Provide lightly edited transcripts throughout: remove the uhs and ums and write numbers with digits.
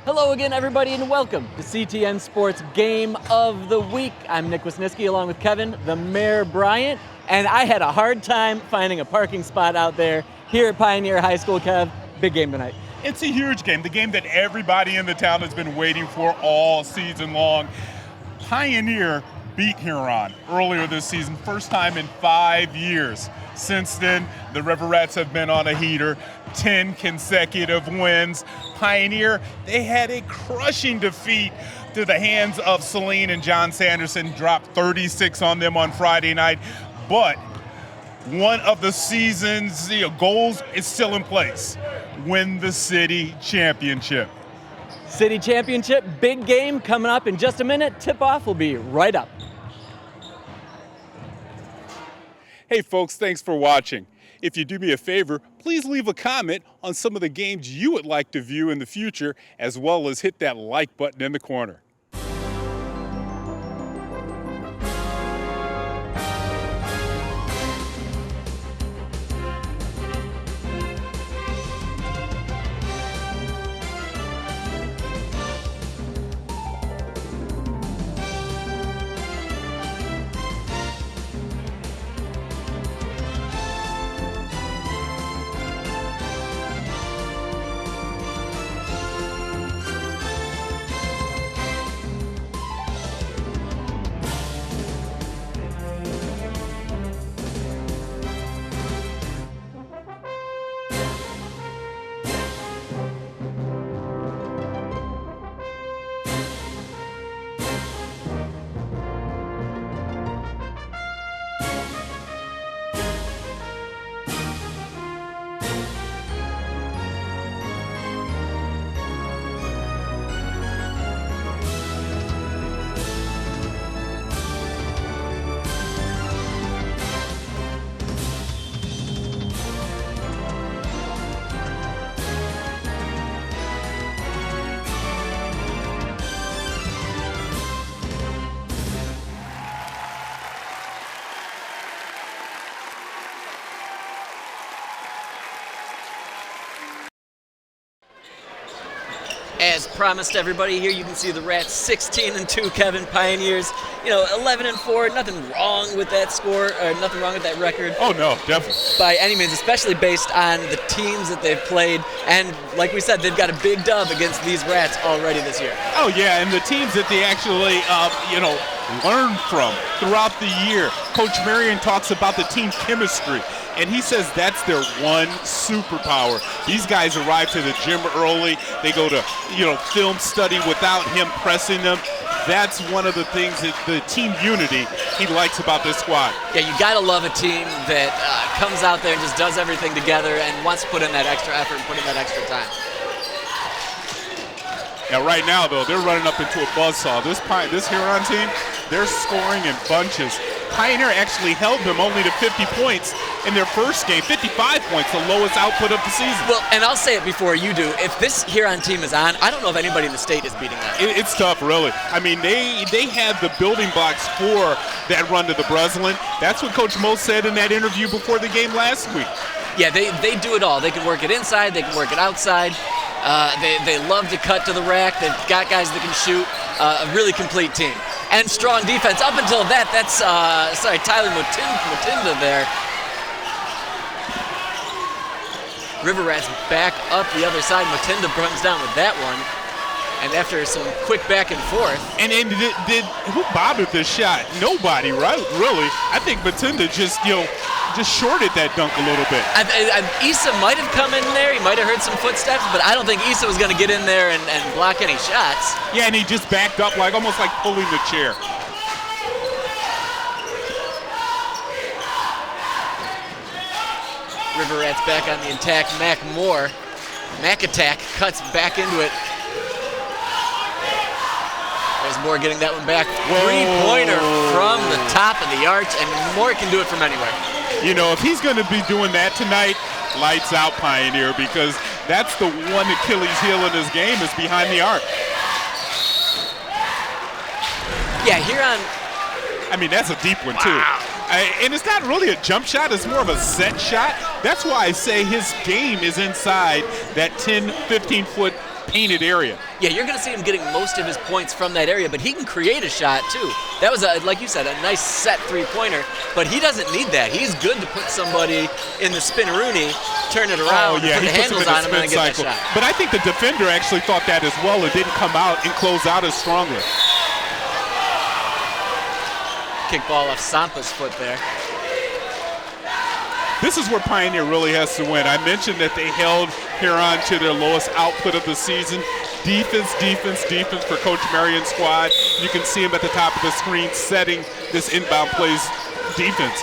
Hello again, everybody, and welcome to CTN Sports Game of the Week. I'm Nick Wisniewski, along with Kevin, the Mayor Bryant, and I had a hard time finding a parking spot out there here at Pioneer High School. Kev, big game tonight. It's a huge game, the game that everybody in the town has been waiting for all season long. Pioneer beat Huron earlier this season, first time in 5 years. Since then, the River Rats have been on a heater, 10 consecutive wins. Pioneer, they had a crushing defeat to the hands of Celine and John Sanderson, dropped 36 on them on Friday night. But one of the season's goals is still in place: win the city championship. City championship, big game coming up in just a minute. Tip-off will be right up. Hey folks, thanks for watching. If you do me a favor, please leave a comment on some of the games you would like to view in the future, as well as hit that like button in the corner. As promised, everybody, here you can see the Rats 16-2, Kevin. Pioneers, 11-4. Nothing wrong with that score, or nothing wrong with that record. Oh no, definitely. By any means, especially based on the teams that they've played. And like we said, they've got a big dub against these Rats already this year. Oh yeah, and the teams that they actually, learn from throughout the year. Coach Marion talks about the team chemistry, and he says that's their one superpower. These guys arrive to the gym early. They go to, film study without him pressing them. That's one of the things that the team unity he likes about this squad. Yeah, you gotta love a team that comes out there and just does everything together and wants to put in that extra effort and put in that extra time. Now, right now, though, they're running up into a buzzsaw. This Huron team, they're scoring in bunches. Pioneer actually held them only to 50 points in their first game, 55 points, the lowest output of the season. Well, and I'll say it before you do. If this Huron team is on, I don't know if anybody in the state is beating them. It's tough, really. I mean, they have the building blocks for that run to the Breslin. That's what Coach Mo said in that interview before the game last week. Yeah, they do it all. They can work it inside, they can work it outside. They love to cut to the rack. They've got guys that can shoot. A really complete team. And strong defense. Up until that, that's, Tyler Mutinda there. River Rats back up the other side. Mutinda comes down with that one. And after some quick back and forth. And did who bothered this shot? Nobody, right? Really. I think Mutinda just shorted that dunk a little bit. Issa might have come in there. He might have heard some footsteps, but I don't think Issa was going to get in there and block any shots. Yeah, and he just backed up almost like pulling the chair. River Rats back on the attack. Mac attack cuts back into it. There's Moore getting that one back. Three-pointer from the top of the arch, and Moore can do it from anywhere. If he's going to be doing that tonight, lights out Pioneer, because that's the one Achilles heel in his game is behind the arc. Yeah, Huron. I mean, that's a deep one, too. And it's not really a jump shot. It's more of a set shot. That's why I say his game is inside that 10, 15-foot painted area. Yeah, you're going to see him getting most of his points from that area, but he can create a shot too. That was, like you said, a nice set three-pointer, but he doesn't need that. He's good to put somebody in the spin-a-rooney, turn it around, put the handles on him, and get that shot. But I think the defender actually thought that as well and didn't come out and close out as strongly. Kick ball off Sampa's foot there. This is where Pioneer really has to win. I mentioned that they held Huron to their lowest output of the season. Defense, defense, defense for Coach Marion's squad. You can see him at the top of the screen setting this inbound plays defense.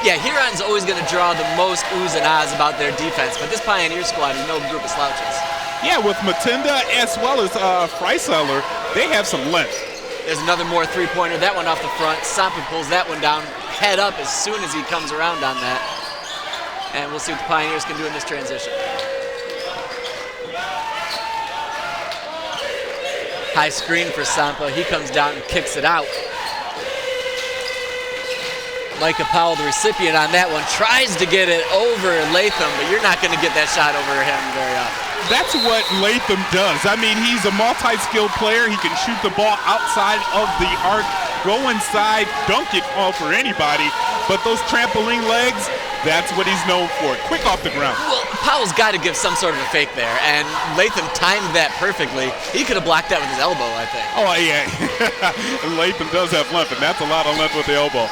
Yeah, Huron's always going to draw the most oohs and ahs about their defense, but this Pioneer squad is no group of slouches. Yeah, with Matinda as well as Freiseller, they have some length. There's another more three-pointer. That one off the front. Sampa pulls that one down, head up as soon as he comes around on that. And we'll see what the Pioneers can do in this transition. High screen for Sampa. He comes down and kicks it out. Micah Powell, the recipient on that one, tries to get it over Latham, but you're not going to get that shot over him very often. That's what Latham does. I mean, he's a multi-skilled player. He can shoot the ball outside of the arc, go inside, dunk it all for anybody. But those trampoline legs, that's what he's known for. Quick off the ground. Well, Powell's got to give some sort of a fake there, and Latham timed that perfectly. He could have blocked that with his elbow, I think. Oh, yeah. Latham does have length, and that's a lot of length with the elbow.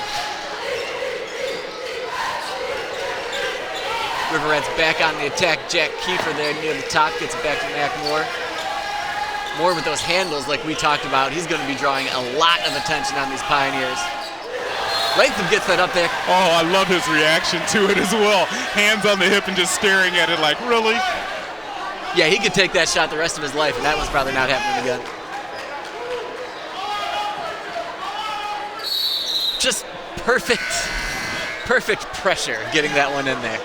Riverette's back on the attack. Jack Kiefer there near the top gets it back to Mac Moore. Moore with those handles like we talked about. He's going to be drawing a lot of attention on these Pioneers. Latham gets that up there. Oh, I love his reaction to it as well. Hands on the hip and just staring at it like, really? Yeah, he could take that shot the rest of his life, and that one's probably not happening again. Just perfect pressure getting that one in there.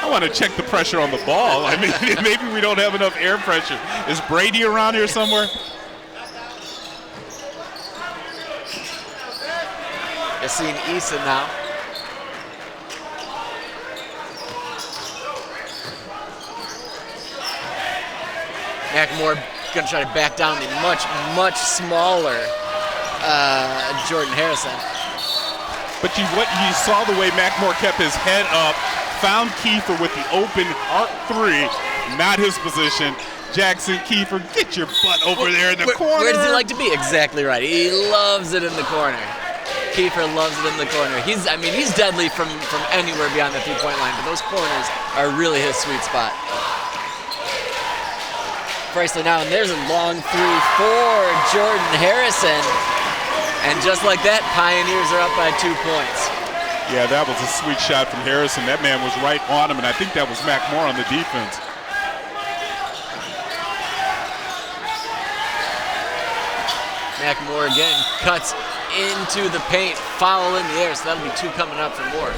I want to check the pressure on the ball. I mean, maybe we don't have enough air pressure. Is Brady around here somewhere? Yassine Issa now. McMore going to try to back down the much smaller Jordan Harrison. But you saw the way McMore kept his head up, found Kiefer with the open arc three, not his position. Jackson Kiefer, get your butt over there in the corner. Where does he like to be? Exactly right. He loves it in the corner. Kiefer loves it in the corner. He's deadly from anywhere beyond the three-point line, but those corners are really his sweet spot. Presley now, and there's a long three for Jordan Harrison. And just like that, Pioneers are up by 2 points. Yeah, that was a sweet shot from Harrison. That man was right on him, and I think that was McMore on the defense. McMore again cuts into the paint, foul in the air, so that'll be 2 coming up for Moore.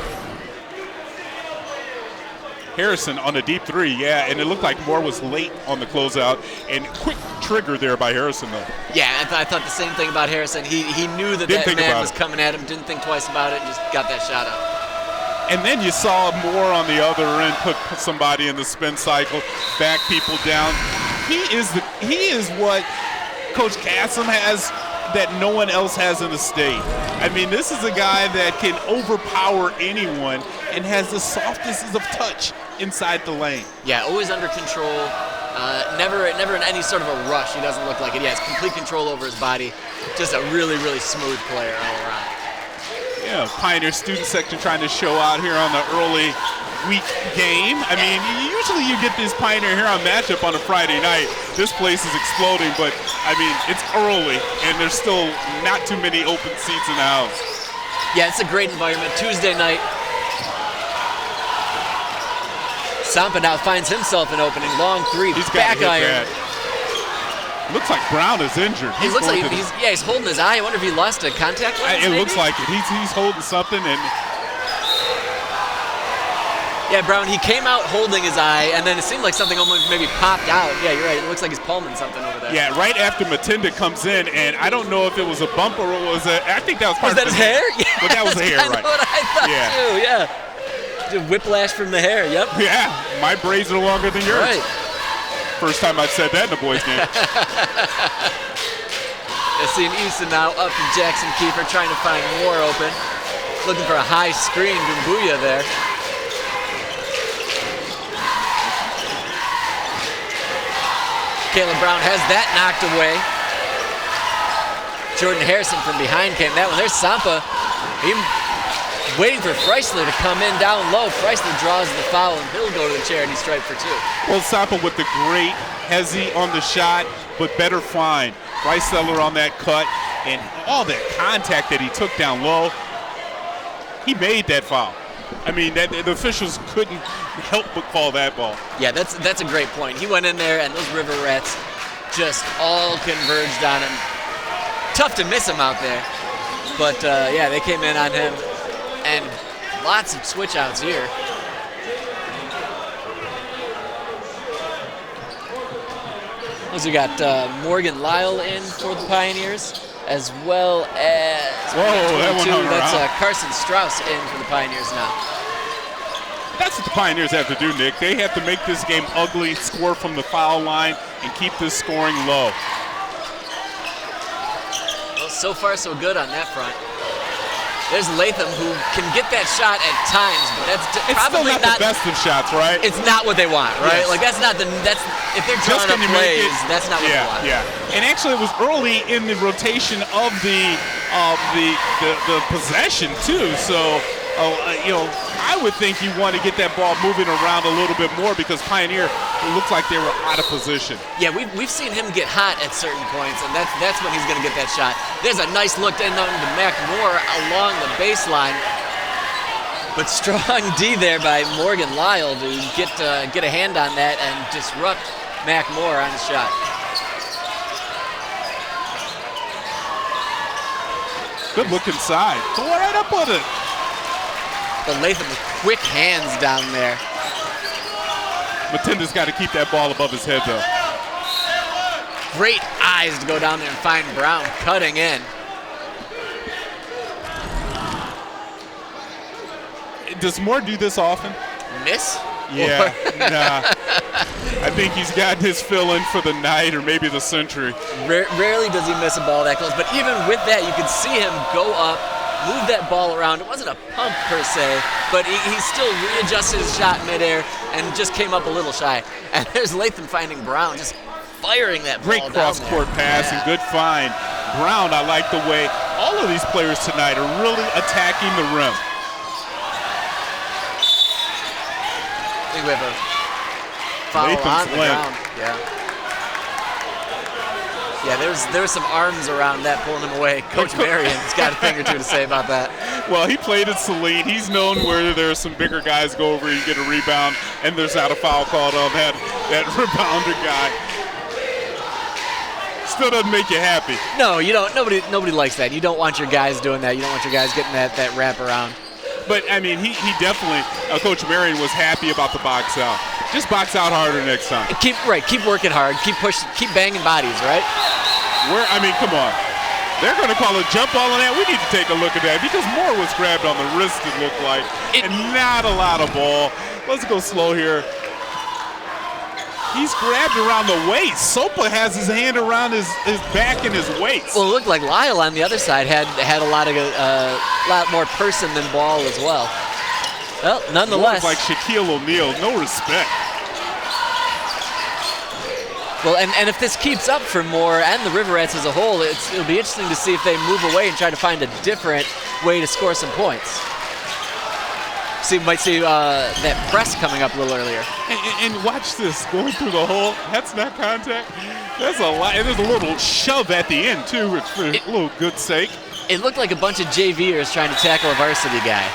Harrison on a deep three, yeah, and it looked like Moore was late on the closeout, and quick trigger there by Harrison, though. Yeah, I thought the same thing about Harrison. He knew that man was coming at him, didn't think twice about it, and just got that shot up. And then you saw Moore on the other end put somebody in the spin cycle, back people down. He is what Coach Cassim has that no one else has in the state. I mean, this is a guy that can overpower anyone and has the softest of touch inside the lane. Yeah, always under control. Never in any sort of a rush. He doesn't look like it. He has complete control over his body. Just a really smooth player all around. Yeah, Pioneer student section trying to show out here on the early week game. I mean, usually you get this Pioneer Huron matchup on a Friday night. This place is exploding, but I mean, it's early and there's still not too many open seats in the house. Yeah, it's a great environment. Tuesday night. Sampa now finds himself an opening. Long three, he's back iron. Looks like Brown is injured. It looks like he's holding his eye. I wonder if he lost a contact lens. It looks like it. He's holding something, and yeah, Brown. He came out holding his eye, and then it seemed like something almost maybe popped out. Yeah, you're right. It looks like he's palming something over there. Yeah, right after Matinda comes in, and I don't know if it was a bump or it was I think that was part of his hair. Yeah, but that was the hair, right? What I thought too. Yeah. Whiplash from the hair. Yep. Yeah, my braids are longer than yours. Right. First time I've said that in a boys game. Seeing Easton now up to Jackson Kiefer, trying to find Moore open. Looking for a high screen, Dumbuya there. Caleb Brown has that knocked away. Jordan Harrison from behind came that one. There's Sampa. Waiting for Freisler to come in down low. Freisler draws the foul, and he'll go to the charity stripe for 2. Well, Sampa with the great hezzy on the shot, but better find. Freisler on that cut, and all that contact that he took down low, he made that foul. I mean, the officials couldn't help but call that ball. Yeah, that's a great point. He went in there, and those River Rats just all converged on him. Tough to miss him out there. But, yeah, they came in on him. And lots of switch outs here. We got Morgan Lyle in for the Pioneers, as well as that one hung that's around. Carson Strauss in for the Pioneers now. That's what the Pioneers have to do, Nick. They have to make this game ugly, score from the foul line, and keep this scoring low. Well, so far so good on that front. There's Latham, who can get that shot at times, but that's It's probably still not the best of shots, right? It's not what they want, right? Yes. Like that's if they're drawing up plays, that's not what they want. Yeah. And actually, it was early in the rotation of the possession too. So, I would think you want to get that ball moving around a little bit more because Pioneer, it looked like they were out of position. Yeah, we've seen him get hot at certain points, and that's when he's going to get that shot. There's a nice look in to Mac Moore along the baseline, but strong D there by Morgan Lyle to get a hand on that and disrupt Mac Moore on the shot. Good look inside. Go right up with it. But Latham with quick hands down there. Matinda's got to keep that ball above his head, though. Great eyes to go down there and find Brown cutting in. Does Moore do this often? Miss? Yeah, nah. I think he's gotten his fill in for the night or maybe the century. Rarely does he miss a ball that close, but even with that, you could see him go up, move that ball around. It wasn't a pump per se, but he still readjusted his shot midair and just came up a little shy. And there's Latham finding Brown, just firing that Great ball down cross-court there. pass and good find. Brown, I like the way all of these players tonight are really attacking the rim. I think we have a foul Latham's on the leg. ground. Yeah, there was some arms around that pulling him away. Coach Marion's got a thing or two to say about that. Well, he played at Saline. He's known where there are some bigger guys go over, you get a rebound, and there's not a foul called on that rebounder guy. Still doesn't make you happy. No, you don't. Nobody likes that. You don't want your guys doing that. You don't want your guys getting that wrap around. But, I mean, he definitely, Coach Marion was happy about the box out. Just box out harder next time. Keep working hard. Keep pushing. Keep banging bodies, right? Come on. They're going to call a jump ball on that. We need to take a look at that because Moore was grabbed on the wrist, it looked like, and not a lot of ball. Let's go slow here. He's grabbed around the waist. Sopa has his hand around his back and his waist. Well, it looked like Lyle on the other side had a lot more person than ball as well. Well, nonetheless. Like Shaquille O'Neal, no respect. Well, and if this keeps up for Moore and the River Rats as a whole, it'll be interesting to see if they move away and try to find a different way to score some points. Might see that press coming up a little earlier. And watch this, going through the hole. That's not contact. That's a lot. And there's a little shove at the end, too, for a little good sake. It looked like a bunch of JVers trying to tackle a varsity guy.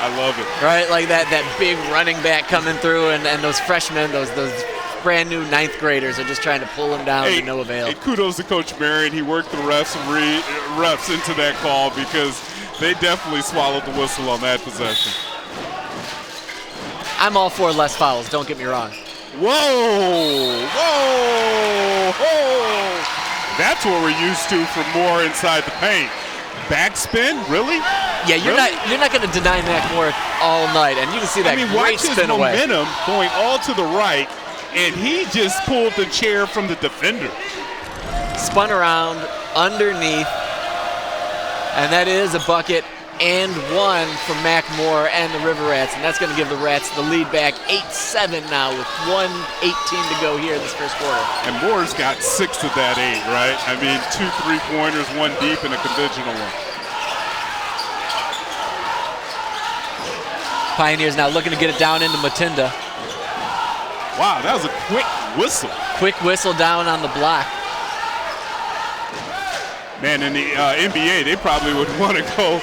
I love it. Right, like that big running back coming through, and those freshmen, those brand new ninth graders are just trying to pull him down to no avail. Hey, kudos to Coach Marion. He worked the refs into that call because they definitely swallowed the whistle on that possession. I'm all for less fouls, don't get me wrong. Whoa! That's what we're used to for Moore inside the paint. Backspin, really? Yeah, you're not going to deny Mac Moore all night, and you can see that great great spin spin away. Momentum going all to the right, and he just pulled the chair from the defender. Spun around underneath, and that is a bucket and one for Mac Moore and the River Rats, and that's going to give the Rats the lead back 8-7 now with 1:18 to go here in this first quarter. And Moore's got 6 of that 8, right? I mean, 2 3-pointers, 1 deep, and a conventional one. Pioneers now looking to get it down into Matinda. Wow, that was a quick whistle. Quick whistle down on the block. Man, in the NBA, they probably would want to go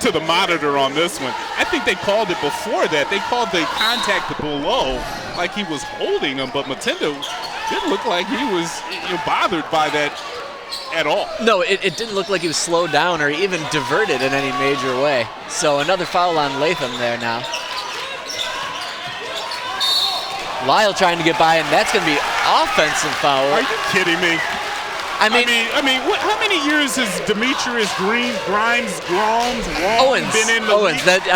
to the monitor on this one. I think they called it before that. They called the contact below like he was holding him, but Matinda didn't look like he was bothered by that at all. No, it didn't look like he was slowed down or even diverted in any major way. So another foul on Latham there now. Lyle trying to get by, and that's going to be offensive foul. Are you kidding me? I mean, how many years has Demetrius Grimes, Owens been in the Owens, league?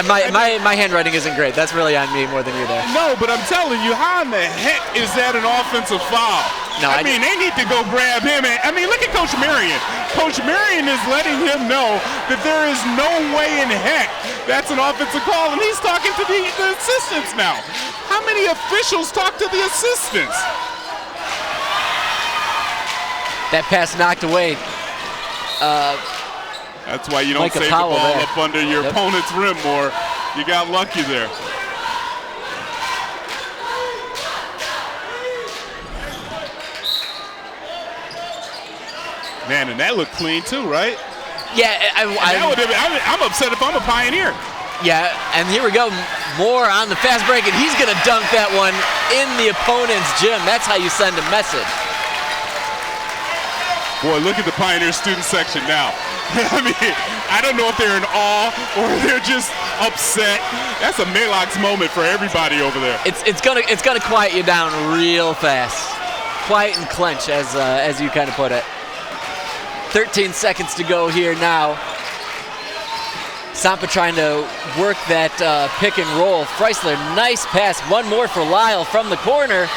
My handwriting isn't great. That's really on me more than you there. No, but I'm telling you, how in the heck is that an offensive foul? No, I mean, they need to go grab him. Look at Coach Marion. Coach Marion is letting him know that there is no way in heck that's an offensive call, and he's talking to the assistants now. How many officials talk to the assistants? That pass knocked away. That's why you don't save the ball up under your opponent's rim more. You got lucky there. Man, and that looked clean too, right? Yeah, I'm upset if I'm a Pioneer. Yeah, and here we go. Moore on the fast break, and he's going to dunk that one in the opponent's gym. That's how you send a message. Boy, look at the Pioneer student section now. I mean, I don't know if they're in awe or they're just upset. That's a Malox moment for everybody over there. It's gonna quiet you down real fast. Quiet and clench, as you kind of put it. 13 seconds to go here now. Sampa trying to work that pick and roll. Freisler, nice pass. One more for Lyle from the corner.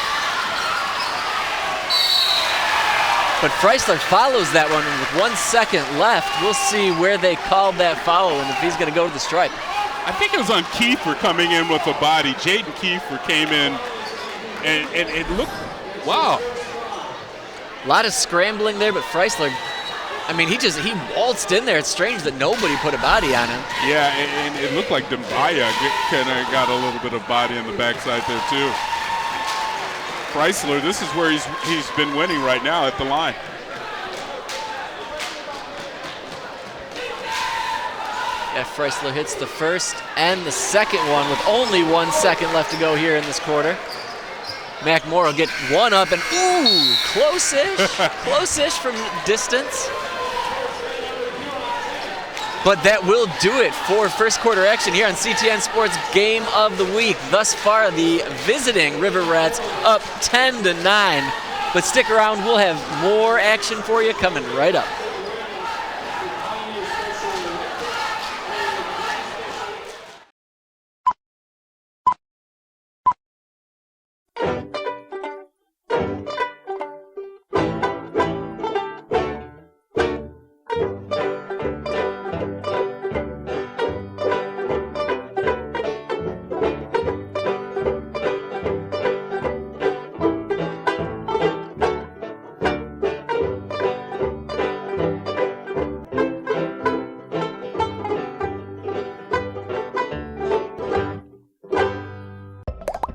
But Freisler follows that one with 1 second left. We'll see where they called that foul and if he's going to go to the stripe. I think it was on Kiefer coming in with a body. Jaden Kiefer came in and it looked, wow. A lot of scrambling there, but Freisler, I mean, he waltzed in there. It's strange that nobody put a body on him. Yeah, and it looked like Dembaya kind of got a little bit of body on the backside there too. Freisler, this is where he's been winning right now at the line. Yeah, Freisler hits the first and the second one with only 1 second left to go here in this quarter. Mac Moore will get one up and ooh, close-ish, close-ish from distance. But that will do it for first quarter action here on CTN Sports Game of the Week. Thus far, the visiting River Rats up 10-9. But stick around, we'll have more action for you coming right up.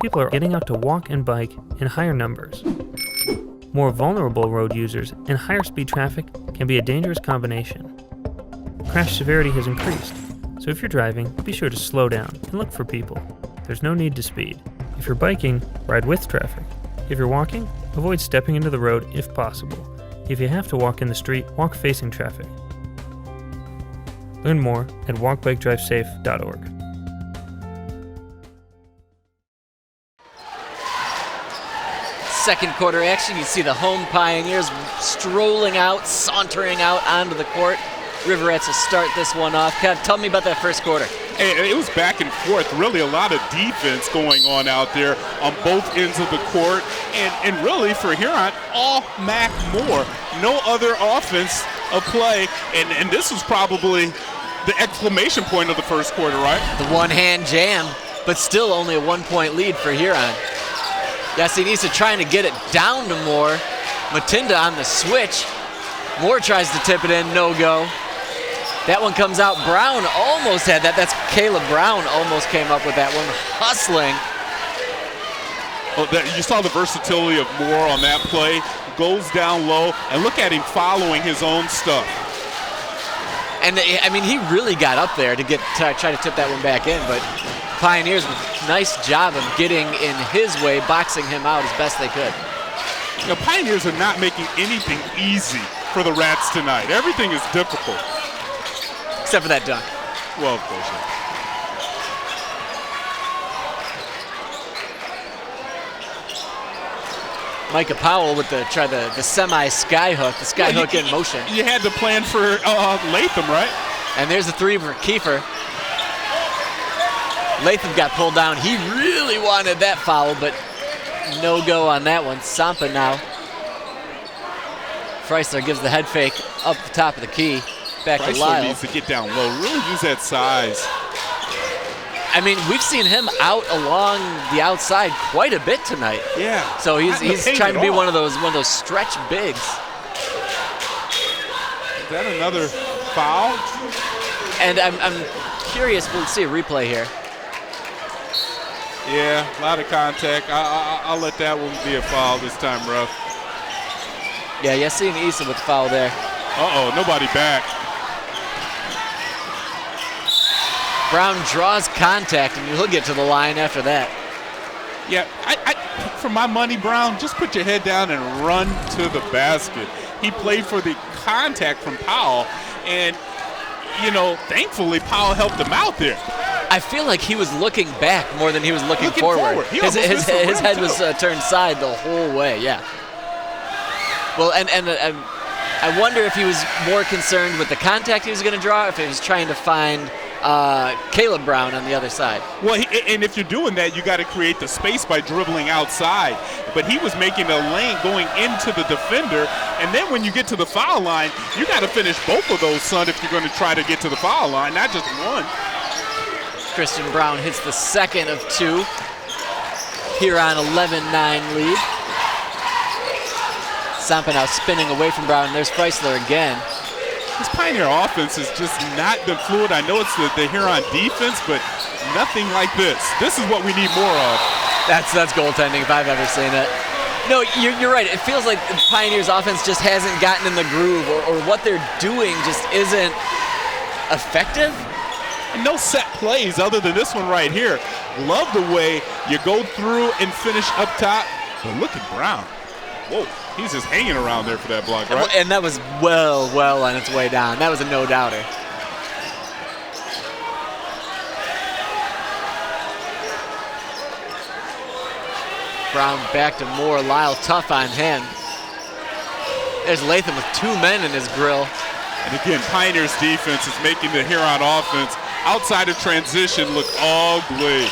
People are getting out to walk and bike in higher numbers. More vulnerable road users and higher speed traffic can be a dangerous combination. Crash severity has increased, so if you're driving, be sure to slow down and look for people. There's no need to speed. If you're biking, ride with traffic. If you're walking, avoid stepping into the road if possible. If you have to walk in the street, walk facing traffic. Learn more at walkbikedrivesafe.org. Second quarter action, you see the home Pioneers strolling out, sauntering out onto the court. River Rats will start this one off. Kev, tell me about that first quarter. it was back and forth, really a lot of defense going on out there on both ends of the court. And really for Huron, all Mac Moore. No other offense of play. And this was probably the exclamation point of the first quarter, right? The one-hand jam, but still only a 1-point lead for Huron. Yasinisa trying to get it down to Moore. Matinda on the switch. Moore tries to tip it in, no go. That one comes out. Brown almost had that. That's Caleb Brown almost came up with that one. Hustling. Oh, you saw the versatility of Moore on that play. Goes down low, and look at him following his own stuff. And I mean, he really got up there to try to tip that one back in, but Pioneers, nice job of getting in his way, boxing him out as best they could. The Pioneers are not making anything easy for the Rats tonight. Everything is difficult. Except for that dunk. Well, of course. Yeah. Micah Powell with the semi-sky hook, the sky hook in motion. You had to plan for Latham, right? And there's the three for Kiefer. Latham got pulled down. He really wanted that foul, but no go on that one. Sampa now. Freisler gives the head fake up the top of the key. Back to Lyle. Freisler needs to get down low, really use that size. I mean, we've seen him out along the outside quite a bit tonight. Yeah. So he's trying to be one of those stretch bigs. Is that another foul? And I'm curious. We'll see a replay here. Yeah, a lot of contact. I'll let that one be a foul this time, Ruff. Yeah, Yassine Issa with the foul there. Uh-oh, nobody back. Brown draws contact, and he'll get to the line after that. Yeah, for my money, Brown, just put your head down and run to the basket. He played for the contact from Powell, and, thankfully Powell helped him out there. I feel like he was looking back more than he was looking forward. His head was turned side the whole way, yeah. Well, and I wonder if he was more concerned with the contact he was going to draw, or if he was trying to find Caleb Brown on the other side. Well, and if you're doing that, you got to create the space by dribbling outside. But he was making a lane going into the defender, and then when you get to the foul line, you got to finish both of those, son, if you're going to try to get to the foul line, not just one. Christian Brown hits the second of two. Huron 11-9 lead. Sampa now spinning away from Brown. There's Freisler again. This Pioneer offense has just not been fluid. I know it's the Huron defense, but nothing like this. This is what we need more of. That's goaltending if I've ever seen it. No, you're right. It feels like the Pioneers offense just hasn't gotten in the groove, or what they're doing just isn't effective. And no set plays other than this one right here. Love the way you go through and finish up top. But look at Brown. Whoa, he's just hanging around there for that block, right? And that was well on its way down. That was a no-doubter. Brown back to Moore. Lyle tough on him. There's Latham with two men in his grill. And again, Pioneers defense is making the Huron offense outside of transition look ugly.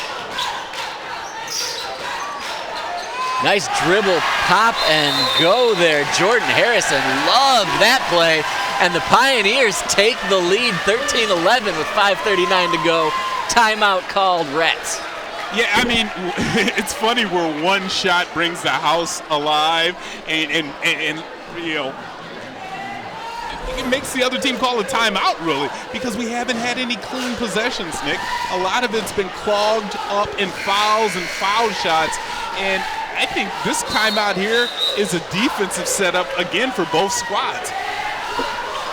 Nice dribble, pop, and go there. Jordan Harrison loved that play. And the Pioneers take the lead 13-11 with 5:39 to go. Timeout called, Rats. Yeah, I mean, it's funny where one shot brings the house alive and it makes the other team call a timeout, really, because we haven't had any clean possessions, Nick. A lot of it's been clogged up in fouls and foul shots, and I think this timeout here is a defensive setup, again, for both squads.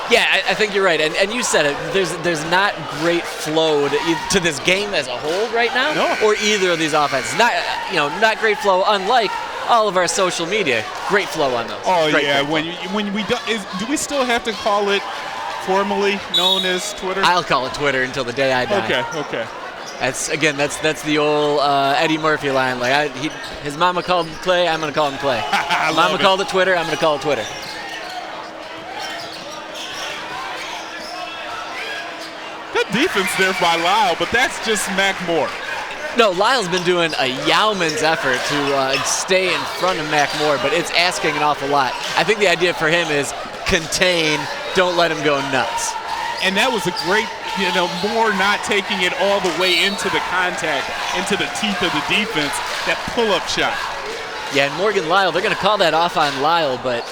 Yeah, I think you're right, and you said it. There's not great flow to this game as a whole right now, no. Or either of these offenses. Not great flow, unlike all of our social media. Great flow on those. Oh great yeah, when we do we still have to call it formally known as Twitter? I'll call it Twitter until the day I die. Okay. That's the old Eddie Murphy line. Like his mama called Clay, I'm gonna call him Clay. Mama called it Twitter, I'm gonna call it Twitter. Good defense there by Lyle, but that's just Mac Moore. No, Lyle's been doing a yeoman's effort to stay in front of Mac Moore, but it's asking an awful lot. I think the idea for him is contain, don't let him go nuts. And that was a great, Moore not taking it all the way into the contact, into the teeth of the defense, that pull-up shot. Yeah, and Morgan Lyle, they're going to call that off on Lyle, but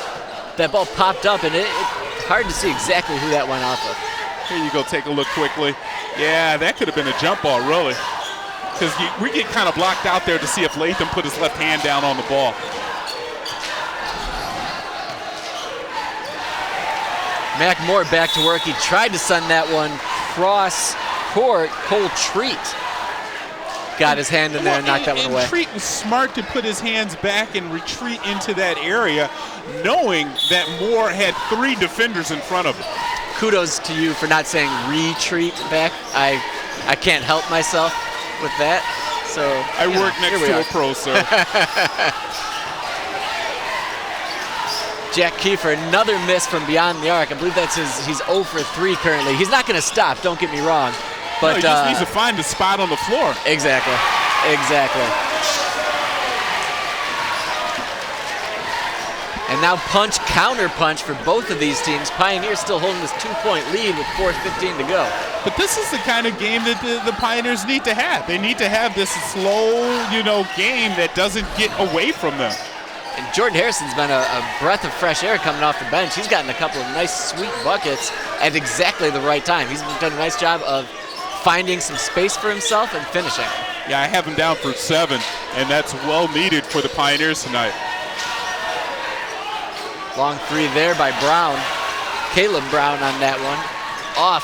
that ball popped up, and it's hard to see exactly who that went off of. Here you go, take a look quickly. Yeah, that could have been a jump ball, really. Because we get kind of blocked out there to see if Latham put his left hand down on the ball. Mac Moore back to work. He tried to send that one cross court. Cole Treat got his hand in there and knocked that one away. Treat was smart to put his hands back and retreat into that area, knowing that Moore had 3 defenders in front of him. Kudos to you for not saying retreat back. I can't help myself with that. So I work next to a pro, sir. Jack Kiefer, another miss from beyond the arc. I believe that's he's 0 for 3 currently. He's not going to stop, don't get me wrong. But no, he just needs to find the spot on the floor. Exactly. And now punch, counter punch for both of these teams. Pioneers still holding this 2-point lead with 4:15 to go. But this is the kind of game that the Pioneers need to have. They need to have this slow, game that doesn't get away from them. And Jordan Harrison's been a breath of fresh air coming off the bench. He's gotten a couple of nice, sweet buckets at exactly the right time. He's done a nice job of finding some space for himself and finishing. Yeah, I have him down for 7, and that's well needed for the Pioneers tonight. Long 3 there by Brown. Caleb Brown on that one. Off.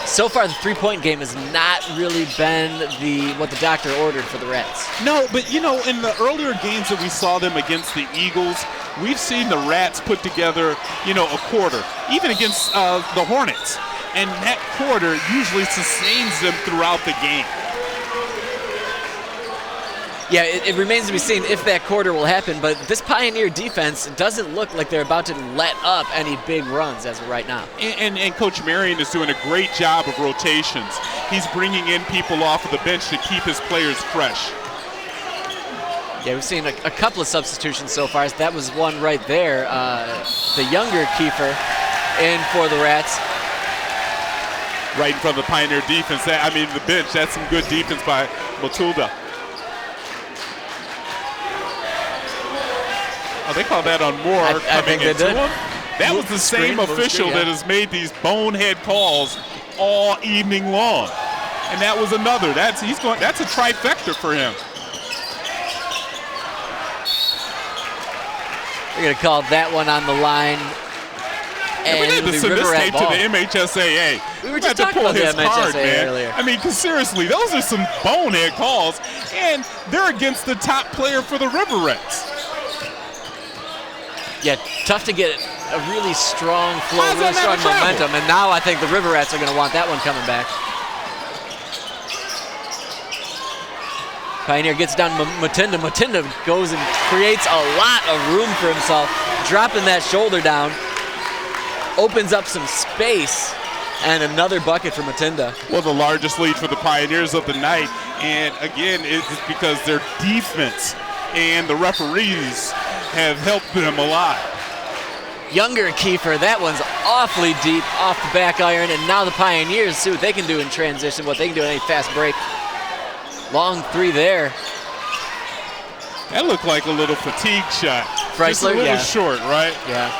So far, the 3-point game has not really been what the doctor ordered for the Rats. No, but in the earlier games that we saw them against the Eagles, we've seen the Rats put together, a quarter, even against the Hornets. And that quarter usually sustains them throughout the game. Yeah, it remains to be seen if that quarter will happen, but this Pioneer defense doesn't look like they're about to let up any big runs as of right now. And Coach Marion is doing a great job of rotations. He's bringing in people off of the bench to keep his players fresh. Yeah, we've seen a couple of substitutions so far. That was one right there. The younger Kiefer in for the Rats. Right in front of the Pioneer defense. The bench, that's some good defense by Matulda. Oh, they call that on Moore coming into him. That was the same official that has made these bonehead calls all evening long. And that was another. That's a trifecta for him. We're going to call that one on the line. And we need to send this tape to the MHSAA. We were just talking about the MHSAA earlier. Because seriously, those are some bonehead calls, and they're against the top player for the River Rats. Yeah, tough to get a really strong flow, really strong momentum, and now I think the River Rats are going to want that one coming back. Pioneer gets down to Mutinda. Mutinda goes and creates a lot of room for himself, dropping that shoulder down, opens up some space, and another bucket for Mutinda. Well, the largest lead for the Pioneers of the night, and again, it's because their defense and the referees have helped them a lot. Younger Kiefer, that one's awfully deep off the back iron, and now the Pioneers see what they can do in transition, what they can do in any fast break. Long 3 there. That looked like a little fatigue shot. Freisler, just a little short, right? Yeah.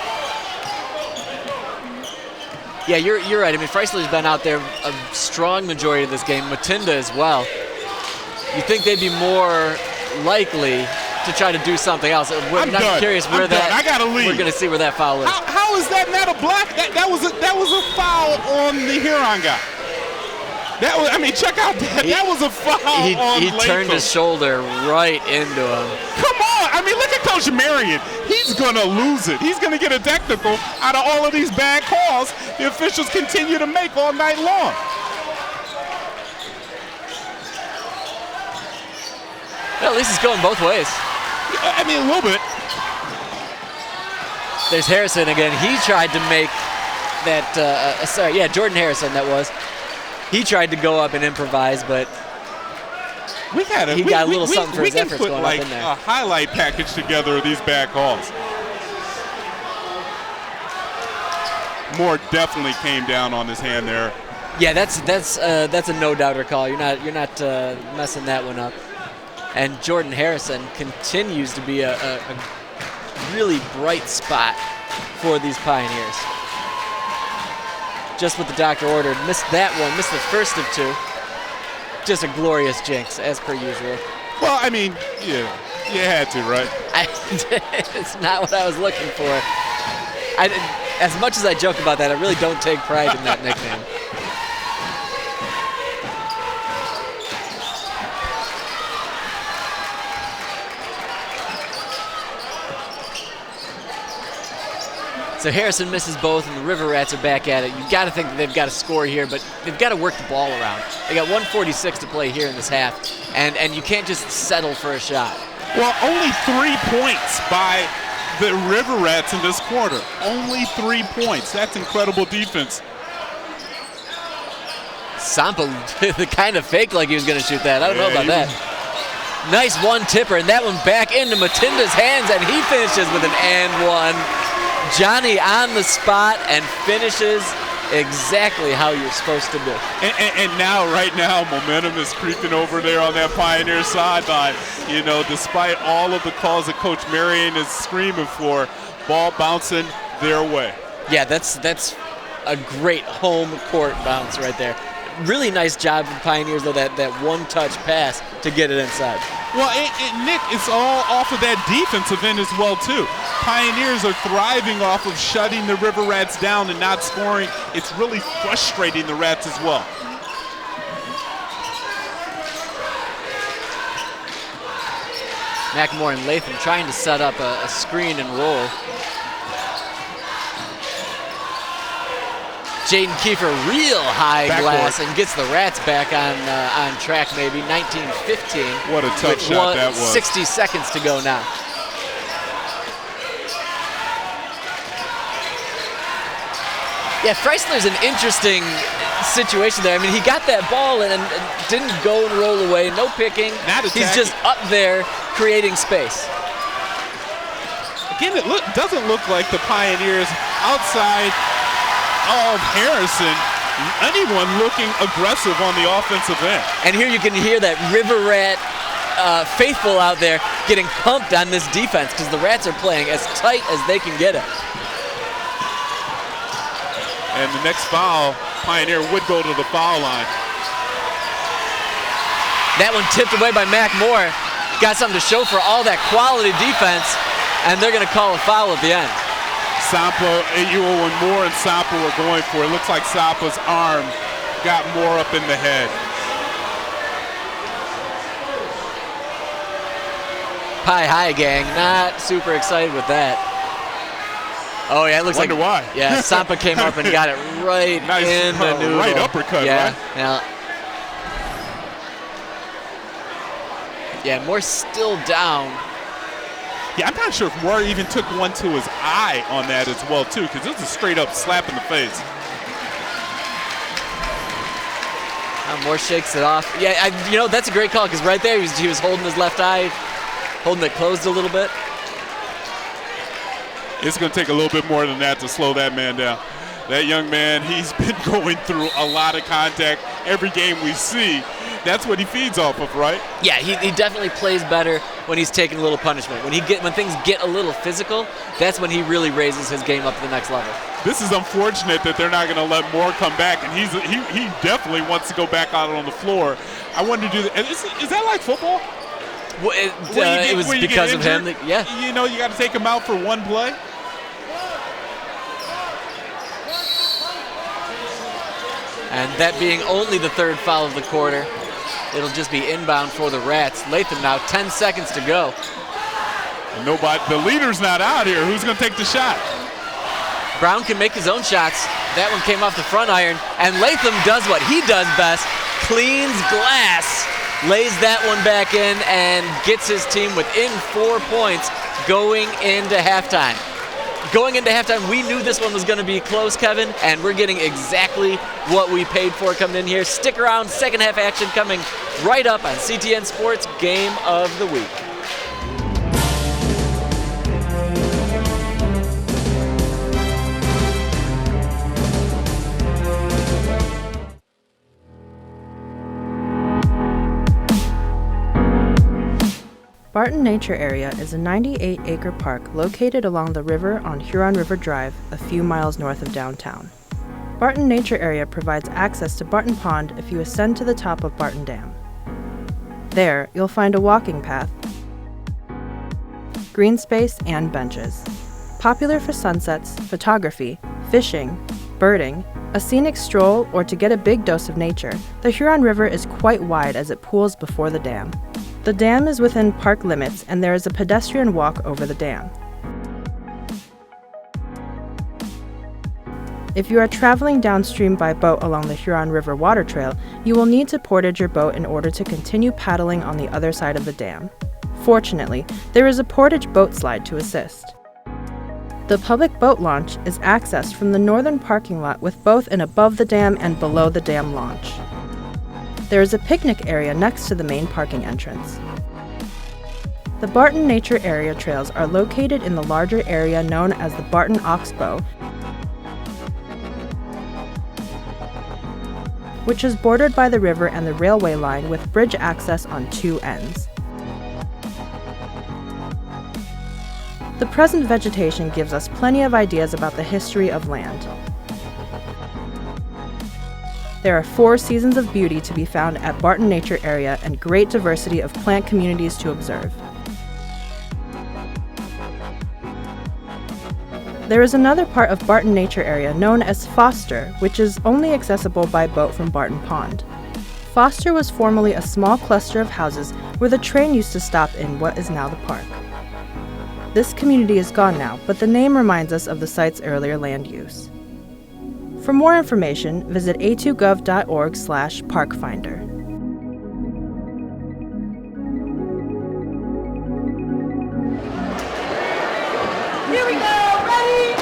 Yeah, you're right. Freisler's been out there a strong majority of this game. Mutinda as well. You think they'd be more likely to try to do something else? I'm curious where I gotta leave. We're gonna see where that foul is. How is that not a block? That was a foul on the Huron guy. That was, check out that. That was a foul on Latham. He turned his shoulder right into him. Come on. Look at Coach Marion. He's going to lose it. He's going to get a technical out of all of these bad calls the officials continue to make all night long. Well, at least it's going both ways. A little bit. There's Harrison again. He tried to make that, Jordan Harrison that was. He tried to go up and improvise, but he got a little something for his efforts going up in there. We can put a highlight package together of these back hauls. Moore definitely came down on his hand there. Yeah, that's a no-doubter call. You're not messing that one up. And Jordan Harrison continues to be a really bright spot for these Pioneers. Just what the doctor ordered. Missed that one. Missed the first of two. Just a glorious jinx, as per usual. Well, I mean, yeah, you had to, right? It's not what I was looking for. As much as I joke about that, I really don't take pride in that nickname. So Harrison misses both, and the River Rats are back at it. You've got to think that they've got to score here, but they've got to work the ball around. They got 1:46 to play here in this half, and you can't just settle for a shot. Well, only 3 points by the River Rats in this quarter. Only 3 points. That's incredible defense. Sampa kind of faked like he was going to shoot that. I don't know about that. Nice one-tipper, and that one back into Matinda's hands, and he finishes with an and one. Johnny on the spot and finishes exactly how you're supposed to do. And now, right now, momentum is creeping over there on that Pioneer sideline. You know, despite all of the calls that Coach Marion is screaming for, ball bouncing their way. Yeah, that's a great home court bounce right there. Really nice job from Pioneers, though, that one-touch pass to get it inside. Well, Nick, it's all off of that defensive end as well, too. Pioneers are thriving off of shutting the River Rats down and not scoring. It's really frustrating the Rats as well. McMorrin and Latham trying to set up a screen and roll. Jaden Kiefer, real high glass, and gets the Rats back on track maybe. 19-15. What a tough shot that was. 60 seconds to go now. Yeah, Freisler's an interesting situation there. I mean, he got that ball and didn't go and roll away. No picking. He's just up there creating space. Again, it doesn't look like the Pioneers outside of Harrison, anyone looking aggressive on the offensive end. And here you can hear that River Rat faithful out there getting pumped on this defense because the Rats are playing as tight as they can get it. And the next foul, Pioneer would go to the foul line. That one tipped away by Mac Moore. Got something to show for all that quality defense, and they're going to call a foul at the end. Sampa, when Moore and Sampa were going for it, looks like Sampa's arm got Moore up in the head. Pie High gang, not super excited with that. Oh yeah, it looks Wonder like why. Yeah, Sampa came up and got it right nice, in the noodle. Right uppercut, yeah, right? Yeah, Moore's still down. Yeah, I'm not sure if Moore even took one to his eye on that as well, too, because it was a straight-up slap in the face. Moore shakes it off. Yeah, that's a great call because right there he was holding his left eye, holding it closed a little bit. It's going to take a little bit more than that to slow that man down. That young man, he's been going through a lot of contact every game we see. That's what he feeds off of, right? Yeah, he definitely plays better when he's taking a little punishment. When things get a little physical, that's when he really raises his game up to the next level. This is unfortunate that they're not going to let Moore come back, and he definitely wants to go back out on the floor. I wanted to do that. Is that like football? Well, it was because of him. Yeah. You know, you got to take him out for one play. And that being only the third foul of the quarter, it'll just be inbound for the Rats. Latham now, 10 seconds to go. And the leader's not out here. Who's going to take the shot? Brown can make his own shots. That one came off the front iron. And Latham does what he does best, cleans glass, lays that one back in, and gets his team within 4 points going into halftime. Going into halftime, we knew this one was going to be close, Kevin, and we're getting exactly what we paid for coming in here. Stick around, second half action coming right up on CTN Sports Game of the Week. Barton Nature Area is a 98-acre park located along the river on Huron River Drive, a few miles north of downtown. Barton Nature Area provides access to Barton Pond if you ascend to the top of Barton Dam. There, you'll find a walking path, green space, and benches. Popular for sunsets, photography, fishing, birding, a scenic stroll, or to get a big dose of nature, the Huron River is quite wide as it pools before the dam. The dam is within park limits, and there is a pedestrian walk over the dam. If you are traveling downstream by boat along the Huron River Water Trail, you will need to portage your boat in order to continue paddling on the other side of the dam. Fortunately, there is a portage boat slide to assist. The public boat launch is accessed from the northern parking lot with both an above the dam and below the dam launch. There is a picnic area next to the main parking entrance. The Barton Nature Area trails are located in the larger area known as the Barton Oxbow, which is bordered by the river and the railway line with bridge access on two ends. The present vegetation gives us plenty of ideas about the history of land. There are 4 seasons of beauty to be found at Barton Nature Area and great diversity of plant communities to observe. There is another part of Barton Nature Area known as Foster, which is only accessible by boat from Barton Pond. Foster was formerly a small cluster of houses where the train used to stop in what is now the park. This community is gone now, but the name reminds us of the site's earlier land use. For more information, visit a2gov.org/parkfinder. Here we go! Ready?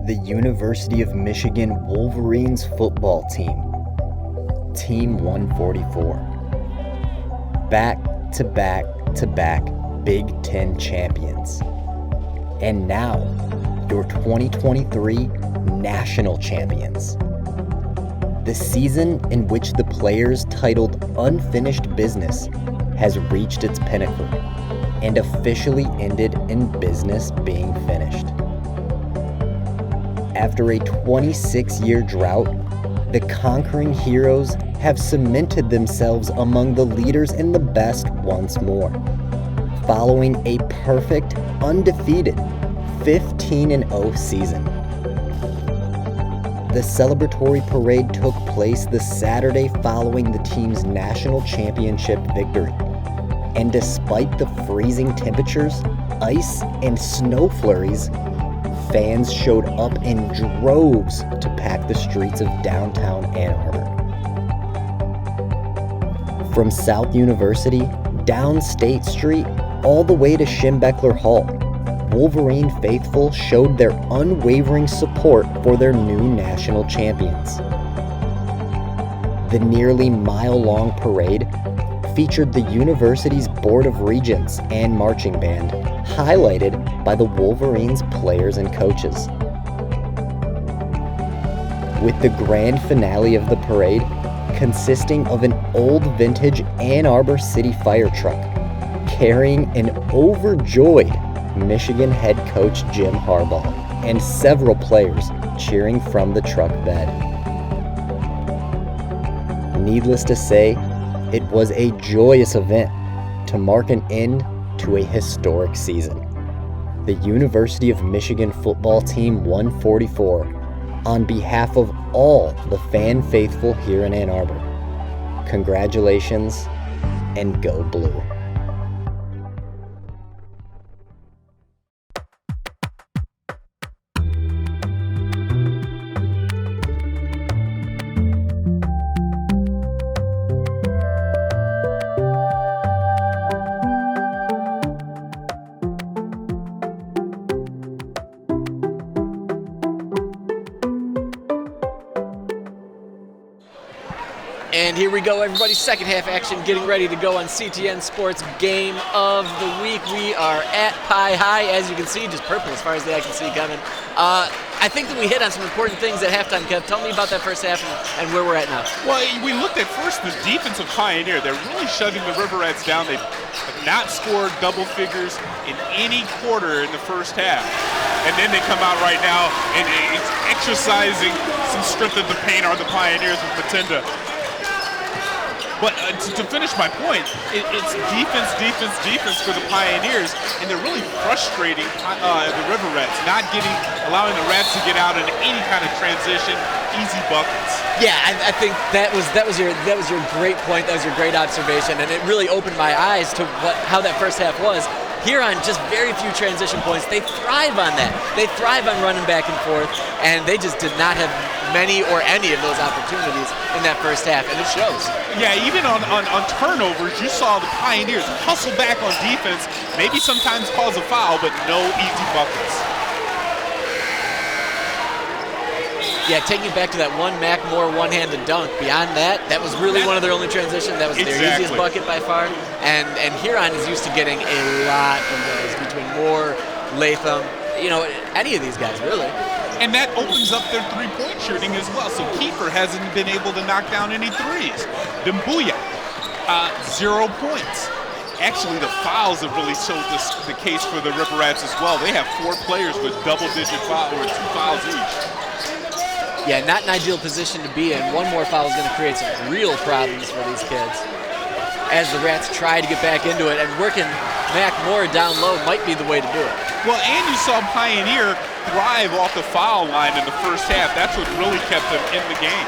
The University of Michigan Wolverines football team, Team 144. Back-to-back-to-back Big Ten champions. And now, your 2023 national champions. The season in which the players titled Unfinished Business has reached its pinnacle and officially ended in business being finished. After a 26-year drought, the conquering heroes have cemented themselves among the leaders and the best once more, following a perfect, undefeated 15-0 season. The celebratory parade took place the Saturday following the team's national championship victory. And despite the freezing temperatures, ice, and snow flurries, fans showed up in droves to pack the streets of downtown Ann Arbor. From South University, down State Street, all the way to Schembechler Hall, Wolverine faithful showed their unwavering support for their new national champions. The nearly mile-long parade featured the university's Board of Regents and marching band, highlighted by the Wolverines' players and coaches. With the grand finale of the parade consisting of an old vintage Ann Arbor City fire truck carrying an overjoyed Michigan head coach Jim Harbaugh and several players cheering from the truck bed. Needless to say, it was a joyous event to mark an end to a historic season. The University of Michigan football team 144 on behalf of all the fan faithful here in Ann Arbor. Congratulations and go blue. And here we go, everybody. Second half action getting ready to go on CTN Sports Game of the Week. We are at Pie High, as you can see, just purple as far as the eye can see coming. I think that we hit on some important things at halftime, Kev. Tell me about that first half and where we're at now. Well, we looked at first the defense of Pioneer. They're really shutting the Riverettes down. They've not scored double figures in any quarter in the first half. And then they come out right now and it's exercising some strength in the paint are the Pioneers with Matinda. But to finish my point, it's defense for the Pioneers, and they're really frustrating the Riverettes, allowing the Rats to get out in any kind of transition, easy buckets. Yeah, I think that was your great point. That was your great observation, and it really opened my eyes to how that first half was. Huron, just very few transition points. They thrive on that. They thrive on running back and forth, and they just did not have many or any of those opportunities in that first half, and it shows. Yeah, even on turnovers, you saw the Pioneers hustle back on defense, maybe sometimes cause a foul, but no easy buckets. Yeah, taking it back to that one Mac Moore one-handed dunk. Beyond that, that was really one of their only transitions. That was their easiest bucket by far. And Huron is used to getting a lot of those between Moore, Latham, any of these guys, really. And that opens up their three-point shooting as well. So Kiefer hasn't been able to knock down any threes. Dembuya, 0 points. Actually, the fouls have really showed the case for the Riverettes as well. They have 4 players with double-digit fouls, or 2 fouls each. Yeah, not an ideal position to be in. One more foul is going to create some real problems for these kids as the Rats try to get back into it, and working Mac Moore down low might be the way to do it. Well, and you saw Pioneer thrive off the foul line in the first half. That's what really kept them in the game.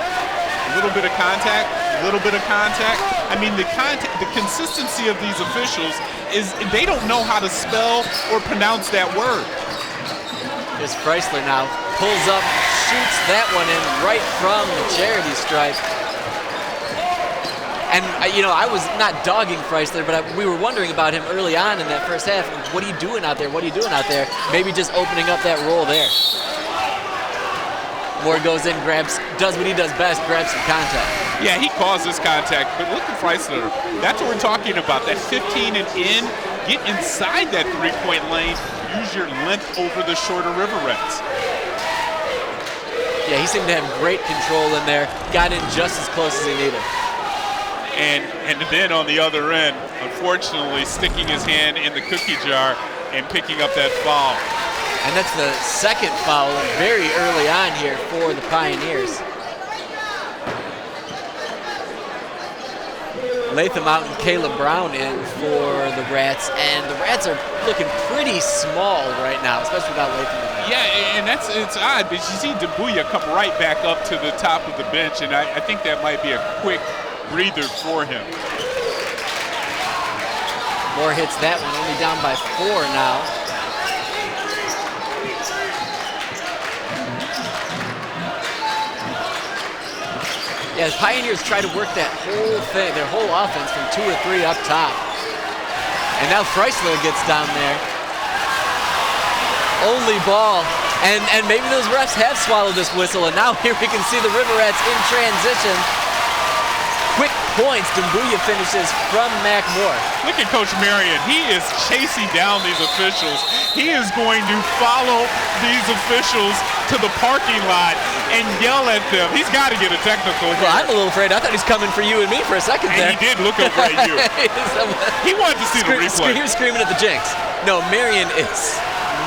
A little bit of contact, I mean, the consistency of these officials is they don't know how to spell or pronounce that word. Here's Chrysler now, pulls up, shoots that one in right from the charity stripe. And, I was not dogging Chrysler, but we were wondering about him early on in that first half. What are you doing out there? Maybe just opening up that roll there. Moore goes in, does what he does best, grabs some contact. Yeah, he causes contact, but look at Chrysler. That's what we're talking about, that 15 and in, get inside that three-point lane, use your length over the shorter Riverettes. Yeah, he seemed to have great control in there. Got in just as close as he needed. And then on the other end, unfortunately, sticking his hand in the cookie jar and picking up that foul. And that's the second foul very early on here for the Pioneers. Latham out and Caleb Brown in for the Rats, and the Rats are looking pretty small right now, especially without Latham in there. Yeah, and it's odd, but you see Dambuya come right back up to the top of the bench, and I think that might be a quick breather for him. Moore hits that one, only down by 4 now. Yeah, the Pioneers try to work that whole thing, their whole offense from 2 or 3 up top. And now Freisler gets down there. Only ball. And maybe those refs have swallowed this whistle, and now here we can see the River Rats in transition. Quick points, Dambuya finishes from Mac Moore. Look at Coach Marion. He is chasing down these officials. He is going to follow these officials to the parking lot and yell at them. He's got to get a technical here. Well, I'm a little afraid. I thought he was coming for you and me for a second there. And he did look over at you. He wanted to see the replay. He was screaming at the Jinx. No, Marion is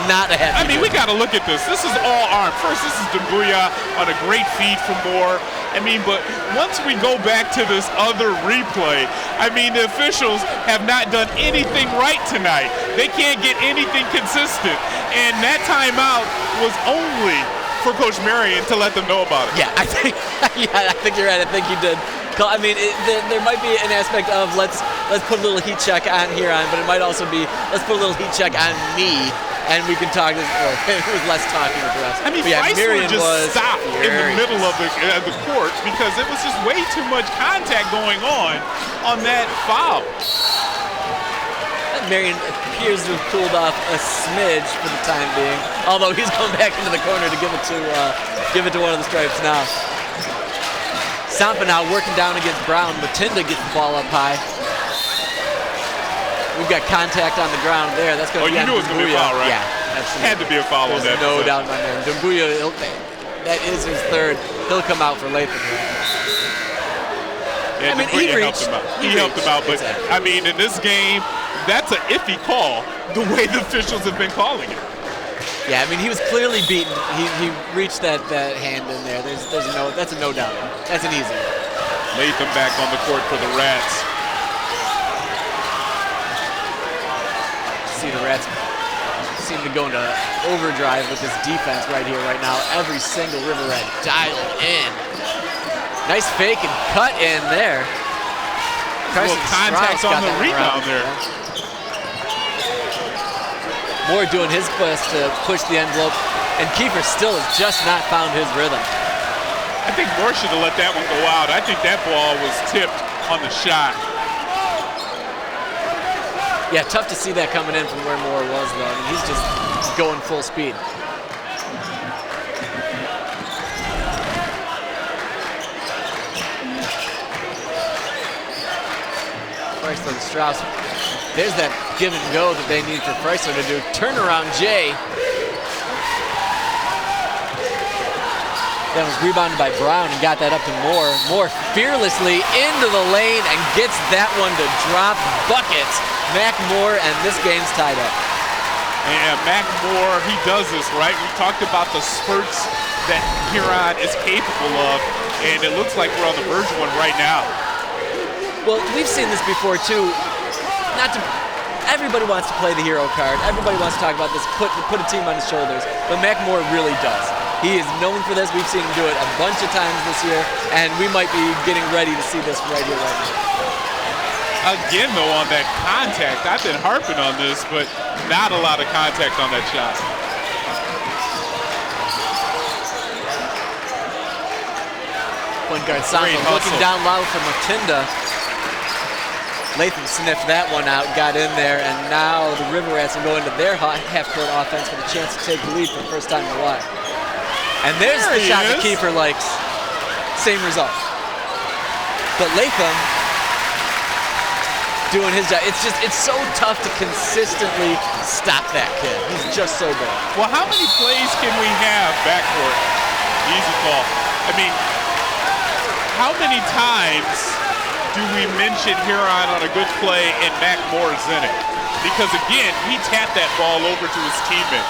not a happy. I mean, we got to look at this. This is all arm. First, this is Dambuya on a great feed for Moore. I mean, but once we go back to this other replay, I mean, the officials have not done anything right tonight. They can't get anything consistent. And that timeout was only for Coach Marion to let them know about it. Yeah, I think you're right. I think he did. I mean, there might be an aspect of let's put a little heat check on Huron, but it might also be let's put a little heat check on me. And we can talk this, or it was less talking with the rest. I mean, Freisler just stopped in the middle of the court because it was just way too much contact going on that foul. Marion appears to have cooled off a smidge for the time being, although he's going back into the corner to give it to one of the stripes now. Sampa now working down against Brown. Matinda gets the ball up high. We've got contact on the ground there. That's going to be on Dambuya. You knew it was going to be a foul, right? Yeah, absolutely. Had to be a foul on that. No doubt in my mind. Dambuya, that is his third. He'll come out for Latham. Yeah, I mean, he helped him out. He helped him out, but exactly. I mean, in this game, that's an iffy call, the way the officials have been calling it. Yeah, I mean, he was clearly beaten. He reached that hand in there. That's a no doubt. That's an easy one. Latham back on the court for the Rats. See the Rats seem to go into overdrive with this defense right here, right now. Every single River Rat dialed in. Nice fake and cut in there. A little contact on the rebound there. Moore doing his best to push the envelope, and Kiefer still has just not found his rhythm. I think Moore should have let that one go out. I think that ball was tipped on the shot. Yeah, tough to see that coming in from where Moore was, though. I mean, he's just going full speed. Freisler and Strauss. There's that give and go that they need for Freisler to do. Turnaround Jay. That was rebounded by Brown and got that up to Moore. Moore fearlessly into the lane and gets that one to drop buckets. Mac Moore, and this game's tied up. And Mac Moore, he does this, right? We talked about the spurts that Huron is capable of, and it looks like we're on the verge of one right now. Well, we've seen this before, too. Everybody wants to play the hero card. Everybody wants to talk about this, put a team on his shoulders, but Mac Moore really does. He is known for this. We've seen him do it a bunch of times this year, and we might be getting ready to see this right here, right now. Again, though, on that contact, I've been harping on this, but not a lot of contact on that shot. Point guard Sampa looking down low for Matinda. Latham sniffed that one out, got in there, and now the River Rats will go into their half-court offense with a chance to take the lead for the first time in a while. And there's the shot that Kiefer likes. Same result. But Latham doing his job. It's so tough to consistently stop that kid. He's just so good. Well, how many plays can we have backcourt Easy call. I mean, how many times do we mention Huron on a good play and Mac Moore's in it? Because again, he tapped that ball over to his teammate.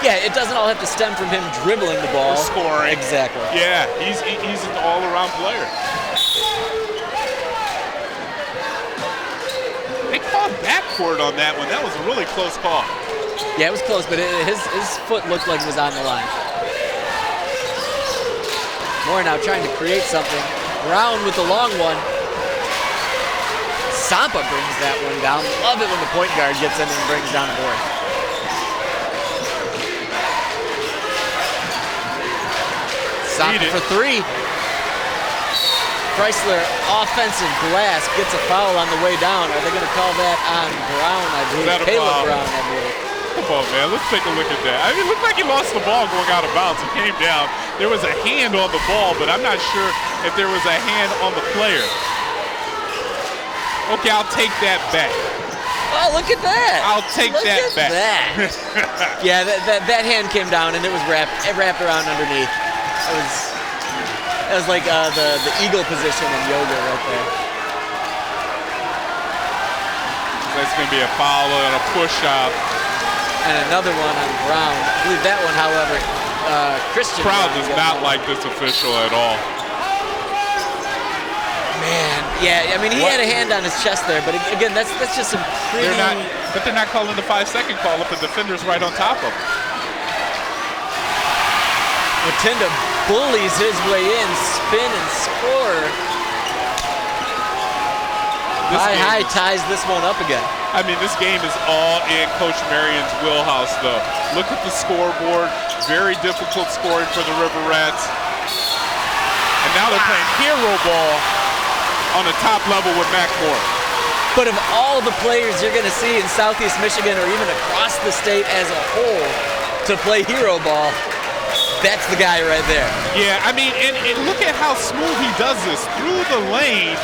Yeah, it doesn't all have to stem from him dribbling the ball. Or scoring. Exactly. Yeah, he's an all-around player. They called backcourt on that one. That was a really close call. Yeah, it was close, but his foot looked like it was on the line. Moore now trying to create something. Brown with the long one. Sampa brings that one down. Love it when the point guard gets in and brings down the board. Sampa for three. Chrysler offensive glass gets a foul on the way down. Are they going to call that on Brown, I believe? Caleb Brown, I believe. Come on, man. Let's take a look at that. I mean, it looked like he lost the ball going out of bounds. He came down. There was a hand on the ball, but I'm not sure if there was a hand on the player. Okay, I'll take that back. Oh, look at that. I'll take that back. Yeah, that hand came down and it wrapped around underneath. That was like the eagle position in yoga right there. That's going to be a foul and a push-up. And another one on Brown. I believe that one, however, Christian Crowd Brown does not like this official at all. Man, yeah, I mean, he had a hand on his chest there, but again, that's just some pretty... They're not calling the 5-second call if the defender's right on top of him. Matinda bullies his way in, spin and score. High ties this one up again. I mean, this game is all in Coach Marion's wheelhouse, though. Look at the scoreboard. Very difficult scoring for the River Rats. And now they're playing hero ball on the top level with Mac Moore. But of all the players you're going to see in Southeast Michigan or even across the state as a whole to play hero ball, that's the guy right there. Yeah, I mean, and look at how smooth he does this through the lane,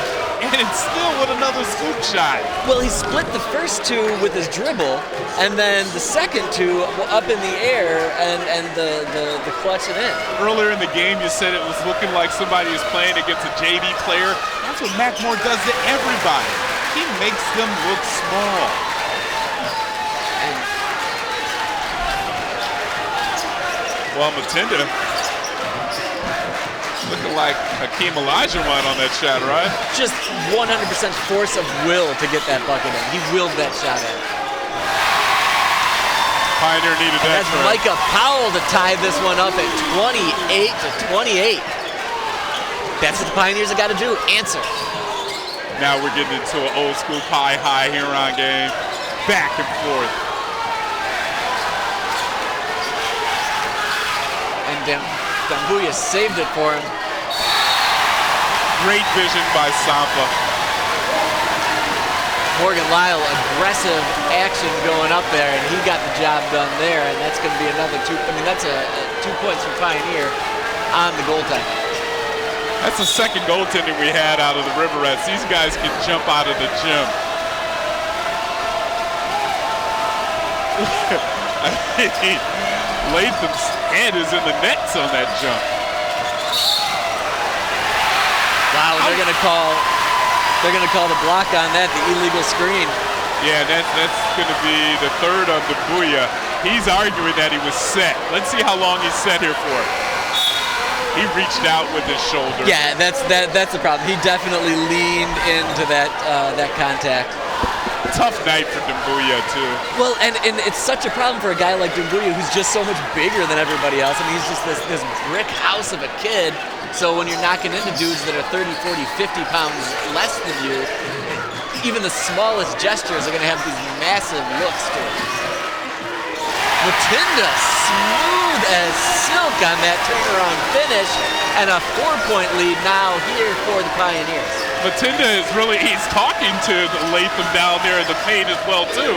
and it's still with another scoop shot. Well, he split the first two with his dribble, and then the second two up in the air, and the clutch it in. Earlier in the game, you said it was looking like somebody is playing against a JV player. That's what Mac Moore does to everybody. He makes them look small. Well, Matinda looking like Hakeem Olajuwon on that shot, right? Just 100% force of will to get that bucket in. He willed that shot in. Pioneer needed that. That's Micah Powell to tie this one up at 28-28. That's what the Pioneers have got to do. Answer. Now we're getting into an old school Pie High Huron game. Back and forth. Dambuya saved it for him. Great vision by Sampa. Morgan Lyle, aggressive action going up there, and he got the job done there, and that's going to be another two. I mean, that's a 2 points for Pioneer on the goaltender. That's the second goaltending we had out of the River Rats. These guys can jump out of the gym. Latham's head is in the nets on that jump. Wow, and they're gonna call the block on that, the illegal screen. Yeah, that's gonna be the third on Dambuya. He's arguing that he was set. Let's see how long he's set here for. He reached out with his shoulder. Yeah, that's the problem. He definitely leaned into that contact. Tough night for Dambuya too. Well, and it's such a problem for a guy like Dambuya who's just so much bigger than everybody else. I mean, he's just this brick house of a kid. So when you're knocking into dudes that are 30, 40, 50 pounds less than you, even the smallest gestures are going to have these massive looks to it. Matinda, smooth as silk on that turnaround finish, and a 4-point lead now here for the Pioneers. Matinda he's talking to Latham down there in the paint as well too.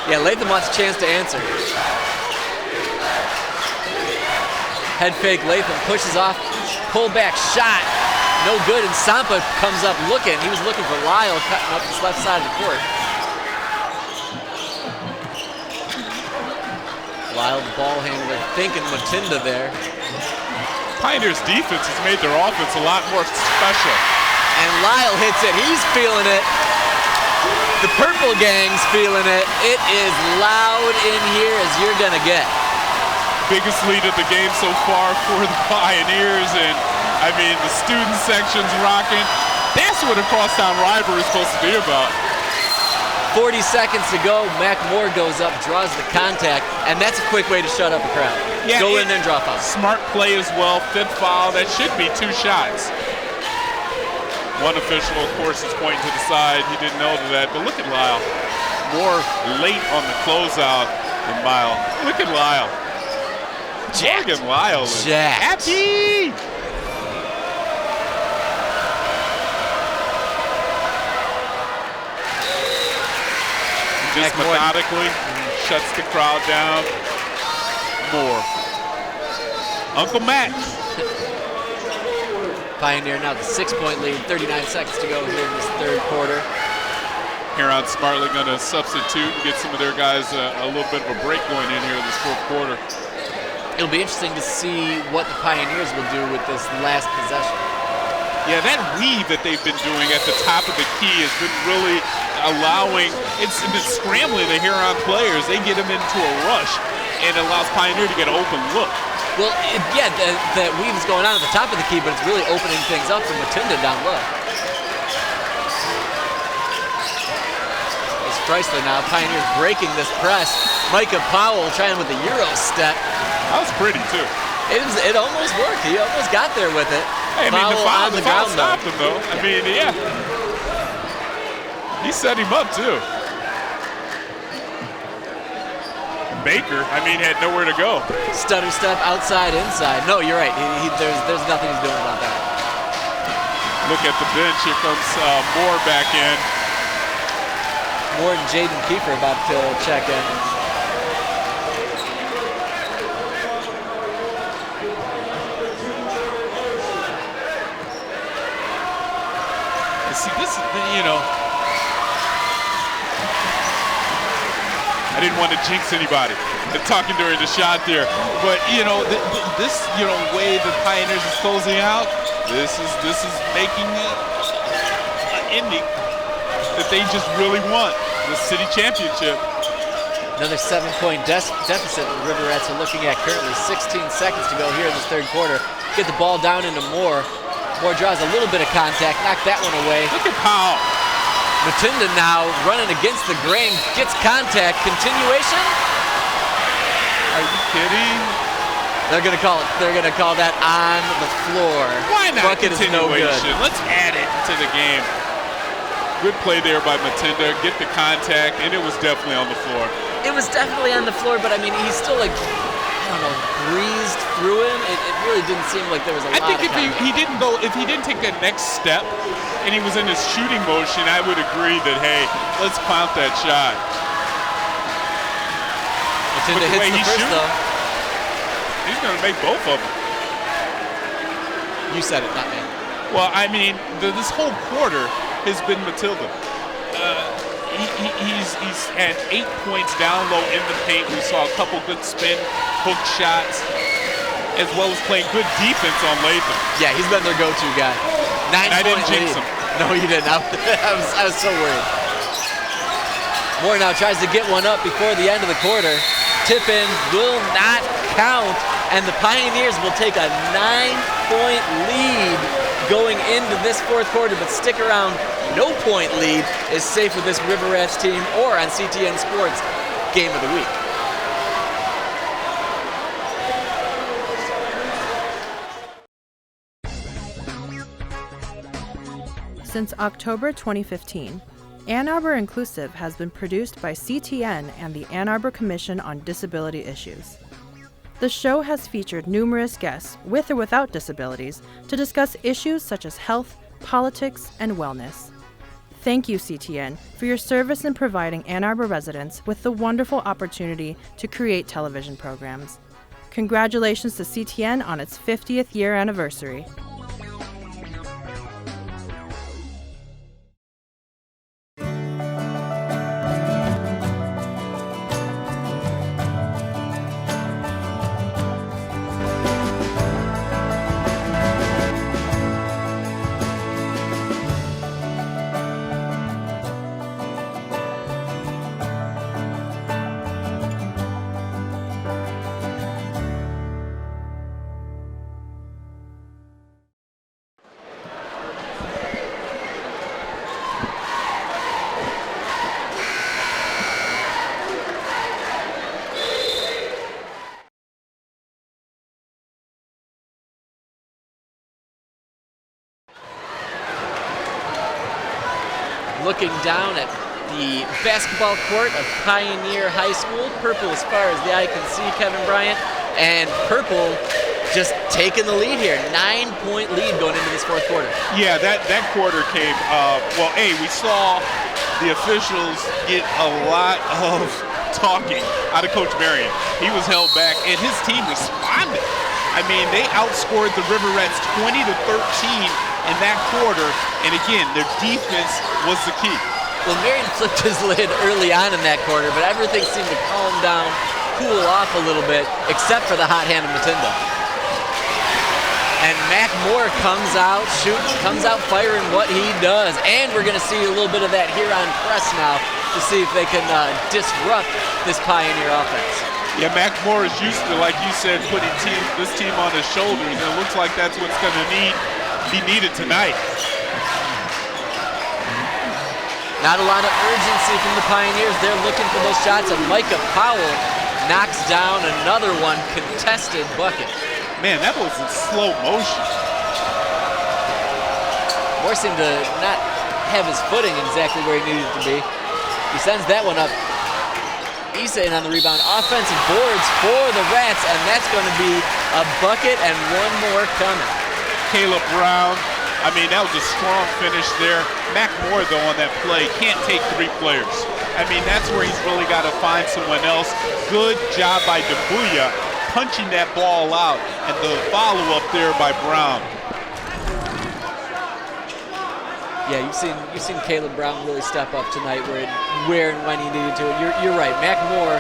Yeah, Latham wants a chance to answer. Head fake, Latham pushes off, pull back shot, no good, and Sampa comes up looking. He was looking for Lyle cutting up this left side of the court. Lyle, the ball handler, thinking Matinda there. Pioneers defense has made their offense a lot more special. And Lyle hits it. He's feeling it. The Purple Gang's feeling it. It is loud in here as you're going to get. Biggest lead of the game so far for the Pioneers, and I mean the student section's rocking. That's what a crosstown rivalry is supposed to be about. 40 seconds to go. Mac Moore goes up, draws the contact, and that's a quick way to shut up a crowd. Yeah, go in there and draw foul. Smart play as well. 5th foul. That should be 2 shots. One official, of course, is pointing to the side. He didn't know that, but look at Lyle. More late on the closeout than Lyle. Look at Lyle. Morgan Lyle is happy. Just methodically shuts the crowd down. More. Uncle Matt. Pioneer now the 6-point lead, 39 seconds to go here in this 3rd quarter. Huron smartly going to substitute and get some of their guys a little bit of a break going in here in this 4th quarter. It'll be interesting to see what the Pioneers will do with this last possession. Yeah, that weave that they've been doing at the top of the key has been really allowing, it's been scrambling the Huron players. They get them into a rush and it allows Pioneer to get an open look. Well, that weave is going on at the top of the key, but it's really opening things up for Matinda down low. It's Chrysler now. Pioneers breaking this press. Micah Powell trying with the Euro step. That was pretty, too. It almost worked. He almost got there with it. Hey, I mean, the foul stopped him, though. Yeah. I mean, yeah. He set him up, too. Baker, I mean, had nowhere to go. Stutter step outside, inside. No, you're right. There's nothing he's doing about that. Look at the bench. Here comes Moore back in. Moore and Jaden Kiefer about to check in. See, this is, you know, I didn't want to jinx anybody talking during the shot there, but you know, this way the Pioneers is closing out. This is making it an ending that they just really want, the city championship. Another 7-point deficit the Riverettes are looking at currently. 16 seconds to go here in this 3rd quarter. Get the ball down into Moore. Moore draws a little bit of contact, knocked that one away. Look at Powell. Matinda now running against the grain, gets contact. Continuation? Are you kidding? They're gonna call it. They're gonna call that on the floor. Why not Bucket is no good. Let's add it to the game. Good play there by Matinda. Get the contact, and it was definitely on the floor. It was definitely on the floor, but I mean, he's still like, I don't know, breezed through him. It really didn't seem like there was a lot of I think if he didn't take that next step and he was in his shooting motion, I would agree that, hey, let's count that shot. Matinda hits the first, though. He's going to make both of them. You said it, not me. Well, I mean, this whole quarter has been Matilda. He's had 8 points down low in the paint. We saw a couple good spin hook shots, as well as playing good defense on Latham. Yeah, he's been their go-to guy. 9-point I didn't jinx lead. him. No, you didn't. I was so worried. Moore now tries to get one up before the end of the quarter. Tip in will not count, and the Pioneers will take a 9-point lead going into this 4th quarter, but stick around. No point lead is safe with this Riverettes team or on CTN Sports Game of the Week. Since October 2015, Ann Arbor Inclusive has been produced by CTN and the Ann Arbor Commission on Disability Issues. The show has featured numerous guests, with or without disabilities, to discuss issues such as health, politics, and wellness. Thank you, CTN, for your service in providing Ann Arbor residents with the wonderful opportunity to create television programs. Congratulations to CTN on its 50th year anniversary. looking down at the basketball court of Pioneer High School. Purple as far as the eye can see, Kevin Bryant. And purple just taking the lead here. 9-point lead going into this fourth quarter. Yeah, that quarter came, we saw the officials get a lot of talking out of Coach Marion. He was held back, and his team responded. I mean, they outscored the River Rats 20-13 in that quarter, and again, their defense was the key. Well, Marion flipped his lid early on in that quarter, but everything seemed to calm down, cool off a little bit, except for the hot hand of Matinda. And Mac Moore comes out shooting, comes out firing what he does. And we're going to see a little bit of that Huron press now to see if they can disrupt this Pioneer offense. Yeah, Mac Moore is used to, like you said, putting this team on his shoulders, and it looks like that's what's going to be needed tonight. Not a lot of urgency from the Pioneers. They're looking for those shots, and Micah Powell knocks down another one, contested bucket. Man, that was in slow motion. Moore seemed to not have his footing exactly where he needed to be. He sends that one up. Eason on the rebound. Offensive boards for the Rats, and that's going to be a bucket and one more coming. Caleb Brown, I mean, that was a strong finish there. Mac Moore, though, on that play, can't take three players. I mean, that's where he's really got to find someone else. Good job by Dambuya, punching that ball out, and the follow-up there by Brown. Yeah, you've seen Caleb Brown really step up tonight where and when he needed to. You're right. Mac Moore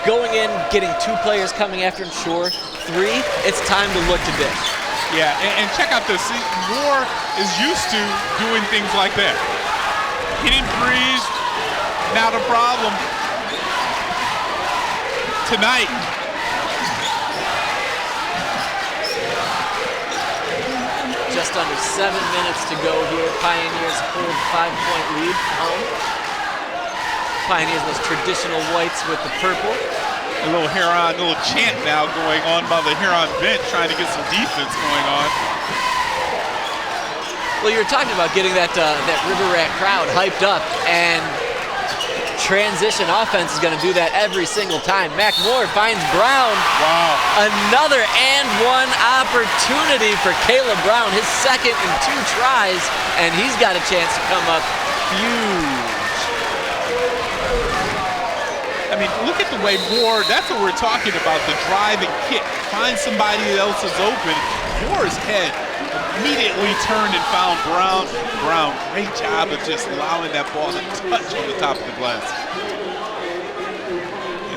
going in, getting two players coming after him, sure. Three, it's time to look to dish. Yeah, and check out this. See, Moore is used to doing things like that. Hitting threes, not a problem. Tonight, just under 7 minutes to go here. Pioneers hold 5-point lead home. Pioneers, those traditional whites with the purple. A little Huron, a little chant now going on by the Huron bench, trying to get some defense going on. Well, you were talking about getting that River Rat crowd hyped up, and transition offense is going to do that every single time. Mac Moore finds Brown. Wow. Another and one opportunity for Caleb Brown, his second in 2 tries, and he's got a chance to come up huge. I mean, look at the way Moore, that's what we're talking about, the drive and kick. Find somebody else is open. Moore's head immediately turned and found Brown. Brown, great job of just allowing that ball to touch on the top of the glass.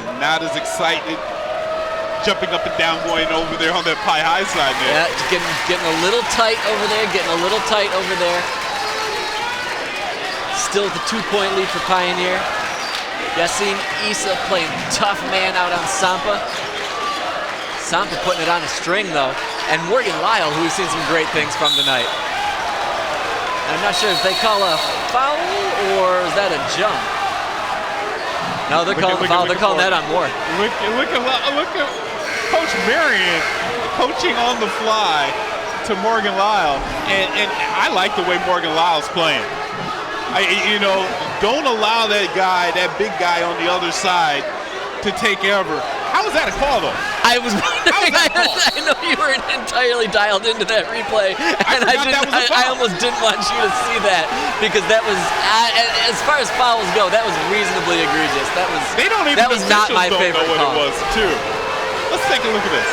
And not as excited, jumping up and down, going over there on that Pie High side there. Yeah, getting a little tight over there, Still at the 2-point lead for Pioneer. Yassine Issa playing tough man out on Sampa. Sampa putting it on a string, though. And Morgan Lyle, who we've seen some great things from tonight. I'm not sure if they call a foul or is that a jump? No, they're calling a foul. They're calling that on Moore. Look at Coach Marion coaching on the fly to Morgan Lyle. And I like the way Morgan Lyle's playing. Don't allow that guy, that big guy on the other side, to take ever. How was that a call, though? I was wondering. I know you weren't entirely dialed into that replay, and I almost didn't want you to see that because that was, as far as fouls go, that was reasonably egregious. That was not my favorite call. It was too. Let's take a look at this.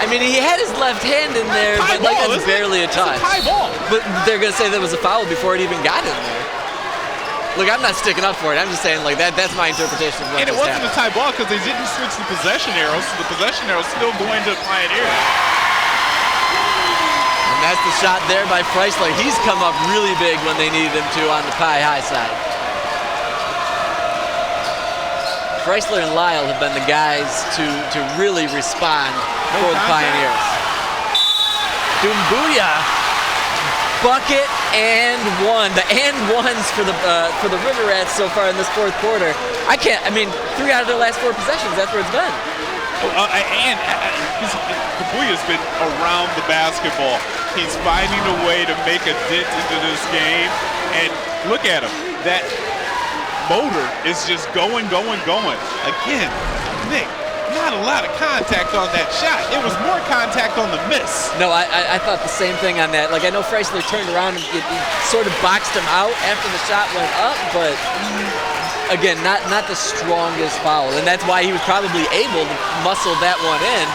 I mean, he had his left hand in there, but that's barely a touch. It's a tie ball. But they're gonna say there was a foul before it even got in there. Look, I'm not sticking up for it. I'm just saying, like, that's my interpretation of what just happened. And it wasn't a tie ball because they didn't switch the possession arrows, so the possession arrow is still going to Pioneer. And that's the shot there by Freisler. He's come up really big when they needed him to on the Pie High side. Freisler and Lyle have been the guys to really respond for the Pioneers. Dumbuya. Bucket and one. The and ones for the River Rats so far in this fourth quarter. 3 out of their last 4 possessions. That's where it's been. Kabuya's been around the basketball. He's finding a way to make a dent into this game. And Look at him. That motor is just going. Again, Nick, not a lot of contact on that shot. It was more contact on the miss. No, I thought the same thing on that. Like, I know Freisler turned around and he sort of boxed him out after the shot went up, but again, not the strongest foul. And that's why he was probably able to muscle that one in.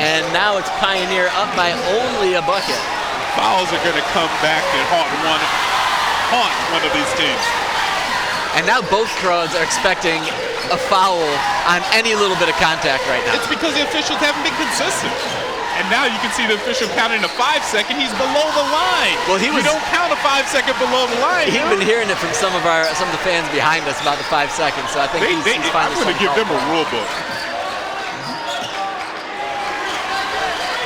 And now it's Pioneer up by only a bucket. Fouls are going to come back and haunt one of these teams. And now both crowds are expecting a foul on any little bit of contact right now. It's because the officials haven't been consistent. And now you can see the official counting a 5 second. He's below the line. Well, you don't count a 5 second below the line. He's been hearing it from some of the fans behind us about the 5 seconds. So I think he's finally. I'm going to give them a rule book.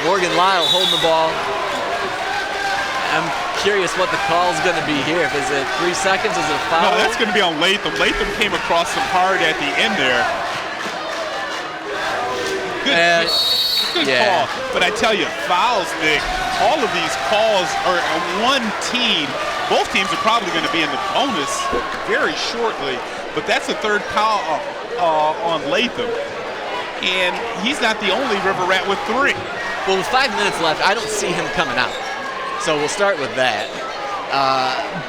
Morgan Lyle holding the ball. I'm curious what the call is going to be here. Is it 3 seconds? Is it a foul? No, that's going to be on Latham. Latham came across some hard at the end there. Good call. But I tell you, fouls, Nick, all of these calls are one team. Both teams are probably going to be in the bonus very shortly. But that's the third foul on Latham. And he's not the only River Rat with 3. Well, with 5 minutes left, I don't see him coming out. So we'll start with that.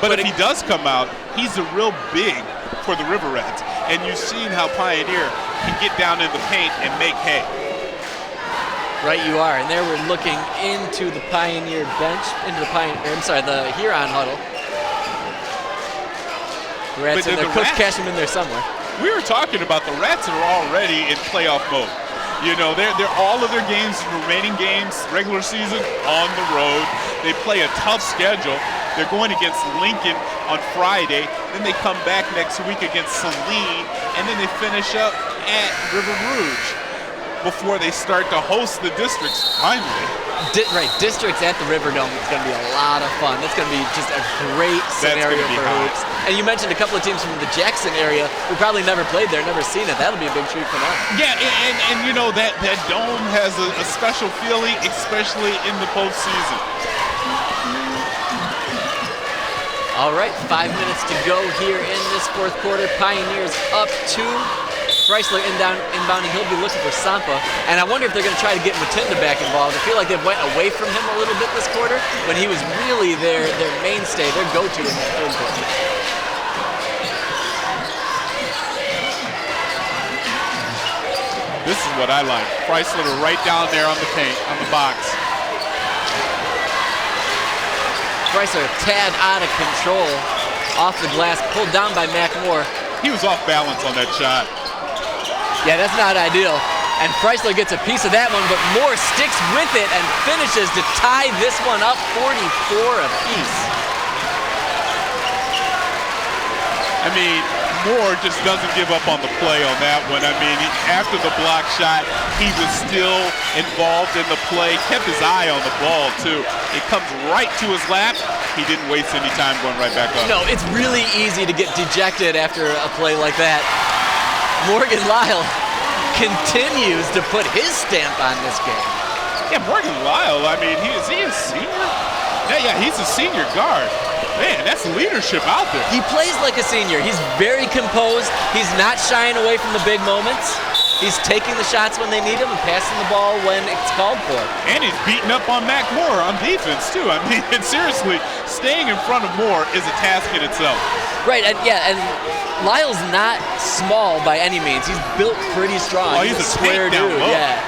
But if he does come out, he's a real big for the River Rats. And you've seen how Pioneer can get down in the paint and make hay. Right, you are. And there we're looking into the Pioneer bench, the Huron huddle. The Rats in there. Coach Cashman in there somewhere. We were talking about the Rats are already in playoff mode. You know, they're all of their games, remaining games, regular season, on the road. They play a tough schedule. They're going against Lincoln on Friday. Then they come back next week against Saline. And then they finish up at River Rouge before they start to host the districts finally. Right, districts at the Riverdome is going to be a lot of fun. That's going to be just a great scenario for hoops. And you mentioned a couple of teams from the Jackson area who probably never played there, never seen it. That'll be a big treat for them. Yeah, and you know, that dome has a special feeling, especially in the postseason. All right, 5 minutes to go here in this fourth quarter. Pioneers up 2. Freisler inbounding. He'll be looking for Sampa. And I wonder if they're going to try to get Matinda back involved. I feel like they went away from him a little bit this quarter, when he was really their mainstay, their go-to in the third quarter. This is what I like. Freisler right down there on the paint, on the box. Freisler a tad out of control, off the glass, pulled down by Mac Moore. He was off balance on that shot. Yeah, that's not ideal. And Freisler gets a piece of that one, but Moore sticks with it and finishes to tie this one up 44 apiece. I mean, Moore just doesn't give up on the play on that one. I mean, after the block shot, he was still involved in the play, kept his eye on the ball, too. It comes right to his lap. He didn't waste any time going right back up. No, it's really easy to get dejected after a play like that. Morgan Lyle continues to put his stamp on this game. Yeah, Morgan Lyle, I mean, is he a senior? Yeah, he's a senior guard. Man, that's leadership out there. He plays like a senior. He's very composed. He's not shying away from the big moments. He's taking the shots when they need him and passing the ball when it's called for. And he's beating up on Mac Moore on defense, too. I mean, seriously, staying in front of Moore is a task in itself. Right, and Lyle's not small by any means. He's built pretty strong. Oh, he's a square dude, yeah.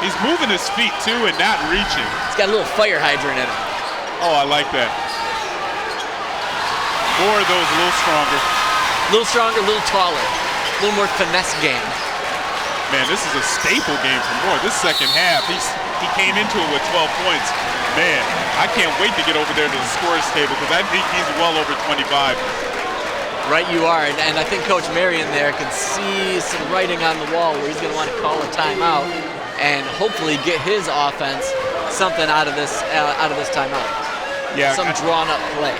He's moving his feet, too, and not reaching. He's got a little fire hydrant in him. Oh, I like that. Moore, though, is a little stronger. A little stronger, a little taller. A little more finesse game. Man, this is a staple game for Moore. This second half, he came into it with 12 points. Man, I can't wait to get over there to the scorers table because I think he's well over 25. Right, you are, and I think Coach Marion there can see some writing on the wall where he's going to want to call a timeout and hopefully get his offense something out of this timeout. Yeah, some drawn-up play.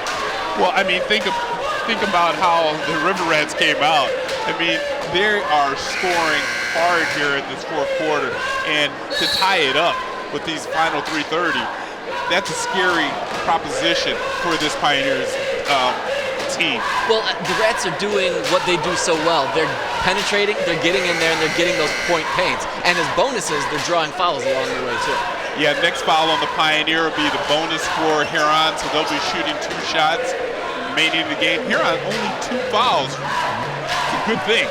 Well, I mean, think about how the River Rats came out. I mean, they are scoring hard here in this fourth quarter, and to tie it up with these final 3:30, that's a scary proposition for this Pioneers team. Well, the Rats are doing what they do so well. They're penetrating, they're getting in there, and they're getting those point paints. And as bonuses, they're drawing fouls along the way, too. Yeah, next foul on the Pioneer will be the bonus for Huron, so they'll be shooting 2 shots remaining in the game. Huron only 2 fouls. It's a good thing.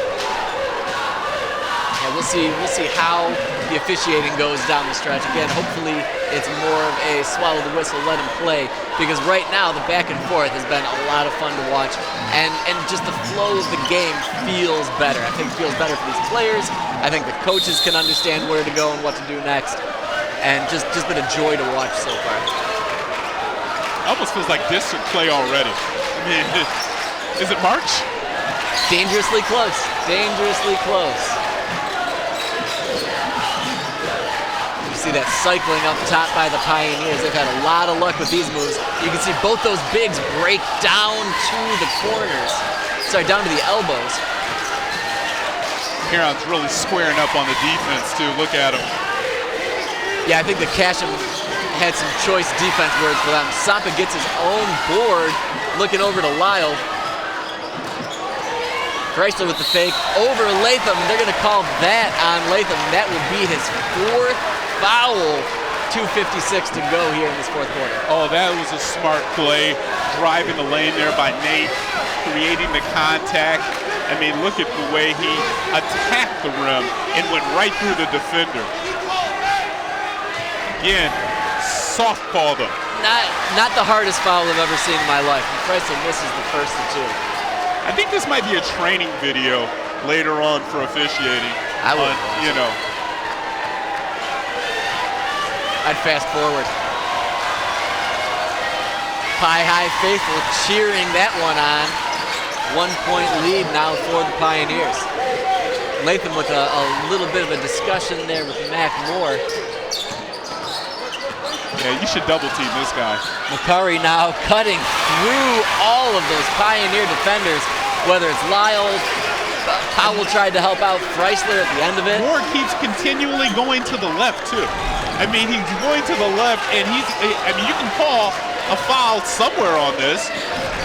Yeah, we'll see how the officiating goes down the stretch. Again, hopefully it's more of a swallow the whistle, let him play, because right now the back and forth has been a lot of fun to watch, and just the flow of the game feels better. I think it feels better for these players. I think the coaches can understand where to go and what to do next, and just been a joy to watch so far. Almost feels like district play already. I mean, is it March? Dangerously close. Dangerously close. You see that cycling up top by the Pioneers. They've had a lot of luck with these moves. You can see both those bigs break down to the corners. Sorry, down to the elbows. Huron's really squaring up on the defense, too. Look at him. Yeah, I think the Casham had some choice defense words for them. Sampa gets his own board, looking over to Lyle. Chrysler with the fake over Latham. They're going to call that on Latham. That will be his 4th foul. 2:56 to go here in this 4th quarter. Oh, that was a smart play. Driving the lane there by Nate, creating the contact. I mean, look at the way he attacked the rim and went right through the defender. Again, softball them. Not the hardest foul I've ever seen in my life. And Chrysler misses the first of 2. I think this might be a training video later on for officiating. I would, you know. I'd fast forward. Pie High faithful cheering that one on. 1-point lead now for the Pioneers. Latham with a little bit of a discussion there with Mac Moore. Yeah, you should double team this guy. McCurry now cutting through all of those Pioneer defenders, whether it's Lyle, Powell tried to help out Chrysler at the end of it. Moore keeps continually going to the left, too. I mean, he's going to the left, and you can call a foul somewhere on this,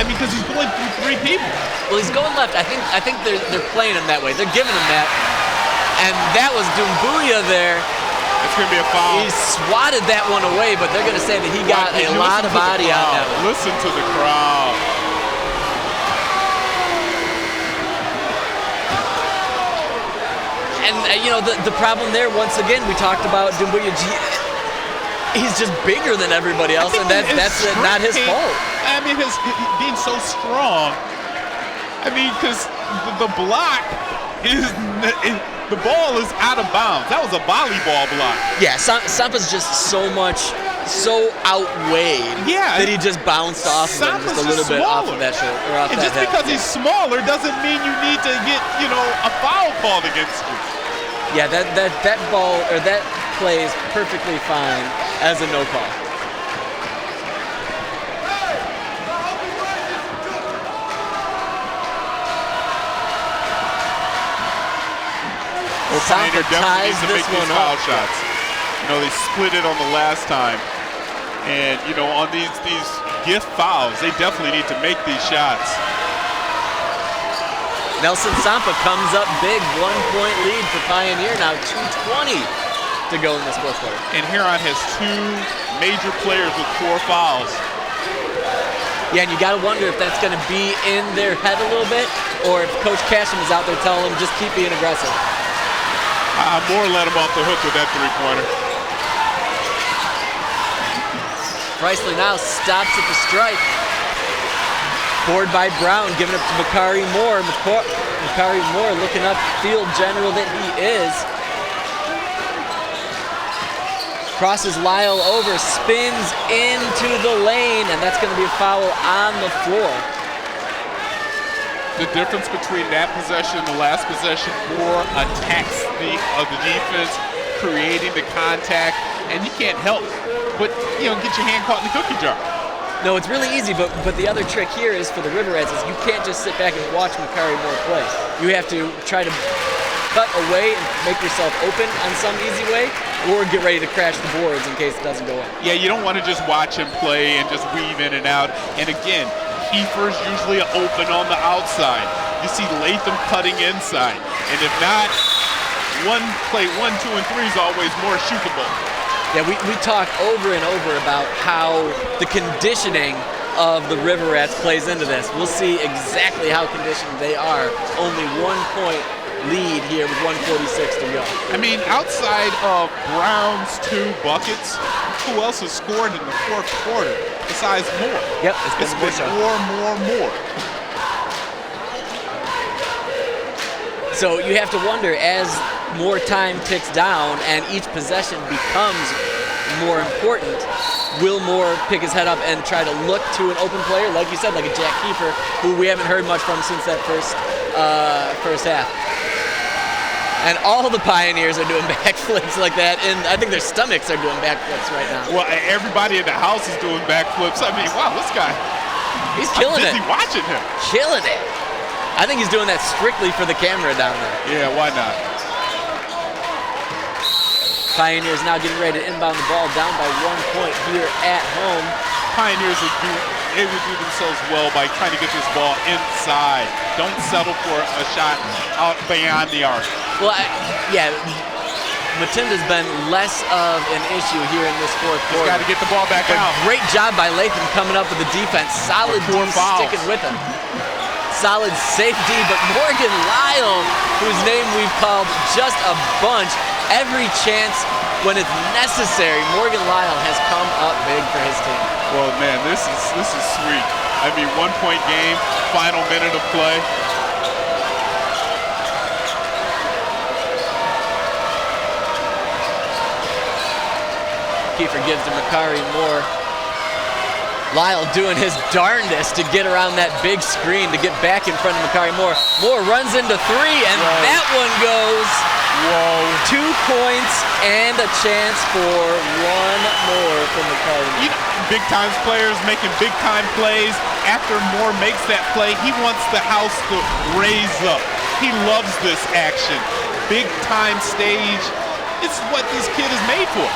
because he's going through 3 people. Well, he's going left. I think they're playing him that way. They're giving him that. And that was Dumbuya there. It's going to be a foul. He swatted that one away, but they're going to say that he got a lot of body on that one. Listen to the crowd. And, the problem there, once again, we talked about Dumbuya. He's just bigger than everybody else, and that's not his fault. I mean, his being so strong. I mean, because the block is... The ball is out of bounds. That was a volleyball block. Yeah, Sampa's just so outweighed that he just bounced off of it just a little bit off of that shoulder. And just because he's smaller doesn't mean you need to get, a foul called against you. Yeah, that ball or that play is perfectly fine as a no call. Pioneer definitely needs to make these foul up. shots. They split it on the last time. And, on these gift fouls, they definitely need to make these shots. Nelson Sampa comes up big, 1-point lead for Pioneer now, 2:20 to go in this 4th quarter. And Huron has 2 major players with 4 fouls. Yeah, and you got to wonder if that's going to be in their head a little bit, or if Coach Casham is out there telling them just keep being aggressive. Moore let him off the hook with that 3-pointer. Chrysler now stops at the stripe. Board by Brown, giving up to Makari Moore. Makari Moore looking up field general that he is. Crosses Lyle over, spins into the lane, and that's going to be a foul on the floor. The difference between that possession and the last possession, Moore attacks the defense, creating the contact, and you can't help but get your hand caught in the cookie jar. No, it's really easy, but the other trick here is for the River Rats is you can't just sit back and watch Makari Moore play. You have to try to cut away and make yourself open on some easy way, or get ready to crash the boards in case it doesn't go in. Yeah, you don't want to just watch him play and just weave in and out. And again, Kiefer's usually open on the outside. You see Latham cutting inside. And if not, one, 2, and 3 is always more shootable. Yeah, we talk over and over about how the conditioning of the River Rats plays into this. We'll see exactly how conditioned they are. Only 1 point lead here with 1:46 to go. I mean, outside of Brown's 2 buckets, who else has scored in the fourth quarter besides Moore? Yep, it's been more. So you have to wonder, as more time ticks down and each possession becomes more important, will Moore pick his head up and try to look to an open player, like you said, like a Jack Kiefer, who we haven't heard much from since that first half. And all the Pioneers are doing backflips like that, and I think their stomachs are doing backflips right now. Well, everybody in the house is doing backflips. I mean, wow, this guy, he's killing it. I'm busy watching him. Killing it. I think he's doing that strictly for the camera down there. Yeah, why not? Pioneers now getting ready to inbound the ball, down by 1 point here at home. Pioneers would do themselves well by trying to get this ball inside. Don't settle for a shot out beyond the arc. Well, Matinda's been less of an issue here in this fourth quarter. Got to get the ball back out. Great job by Latham coming up with the defense. Solid D sticking with him. Solid safety, but Morgan Lyle, whose name we've called just a bunch, every chance when it's necessary, Morgan Lyle has come up big for his team. Well, man, this is sweet. I mean, 1 point game, final minute of play. Kiefer gives to Makari Moore. Lyle doing his darndest to get around that big screen to get back in front of Makari Moore. Moore runs into 3, and that one goes. Whoa. 2 points and a chance for 1 more from Makari Moore. Big time players making big time plays. After Moore makes that play, he wants the house to raise up. He loves this action. Big time stage. It's what this kid is made for.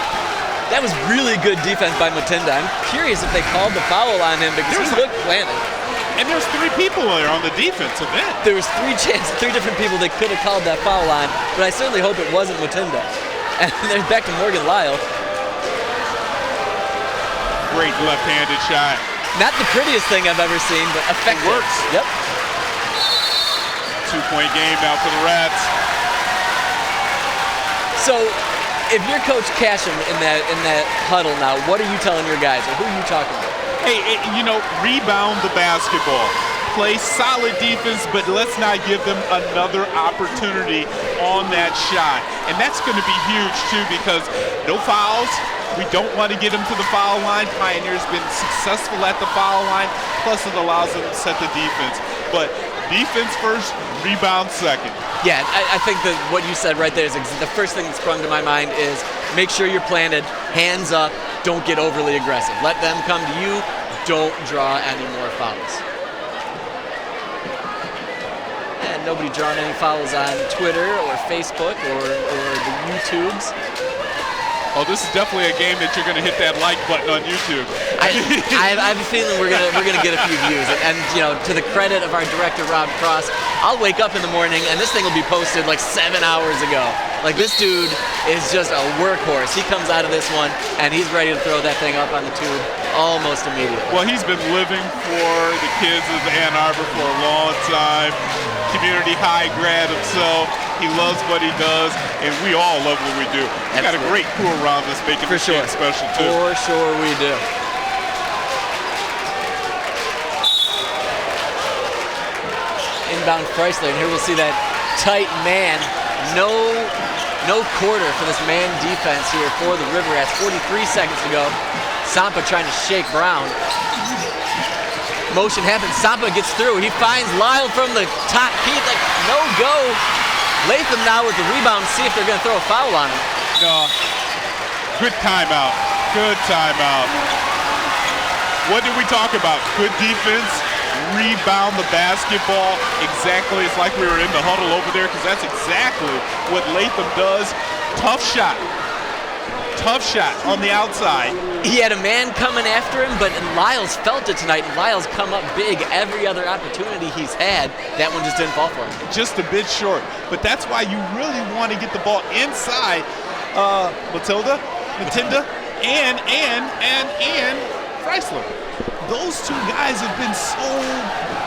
That was really good defense by Matinda. I'm curious if they called the foul on him because he looked planted. And there's 3 people there on the defensive end. There was 3 different people that could have called that foul on, but I certainly hope it wasn't Matinda. And they're back to Morgan Lyle. Great left-handed shot. Not the prettiest thing I've ever seen, but effective. It works. Yep. 2-point game now for the Rats. So, if you're Coach Casham in that huddle now, what are you telling your guys, or who are you talking about? Hey, rebound the basketball. Play solid defense, but let's not give them another opportunity on that shot. And that's going to be huge, too, because no fouls. We don't want to get them to the foul line. Pioneers been successful at the foul line, plus it allows them to set the defense. But defense first, rebound second. Yeah, I think that what you said right there is the first thing that sprung to my mind is make sure you're planted, hands up, don't get overly aggressive. Let them come to you, don't draw any more fouls. And nobody drawing any fouls on Twitter or Facebook or the YouTubes. Oh, this is definitely a game that you're going to hit that like button on YouTube. I have a feeling we're gonna get a few views, and to the credit of our director Rob Cross, I'll wake up in the morning and this thing will be posted like 7 hours ago. Like, this dude is just a workhorse. He comes out of this one and he's ready to throw that thing up on the tube almost immediately. Well, he's been living for the kids of Ann Arbor for a long time. Community high grad himself. He loves what he does, and we all love what we do. We got a great crew around us making this game special, too. For sure we do. Inbound Chrysler, and here we'll see that tight man. No quarter for this man defense here for the River Rats. 43 seconds to go. Sampa trying to shake Brown. Motion happens. Sampa gets through. He finds Lyle from the top. No go. Latham now with the rebound. See if they're going to throw a foul on him. No. Good timeout. Good timeout. What did we talk about? Good defense. Rebound the basketball. Exactly. It's like we were in the huddle over there, because that's exactly what Latham does. Tough shot. tough shot on the outside. He had a man coming after him, but Lyles felt it tonight, and Lyles come up big every other opportunity he's had. That one just didn't fall for him. Just a bit short. But that's why you really want to get the ball inside Matinda, and Chrysler. Those two guys have been so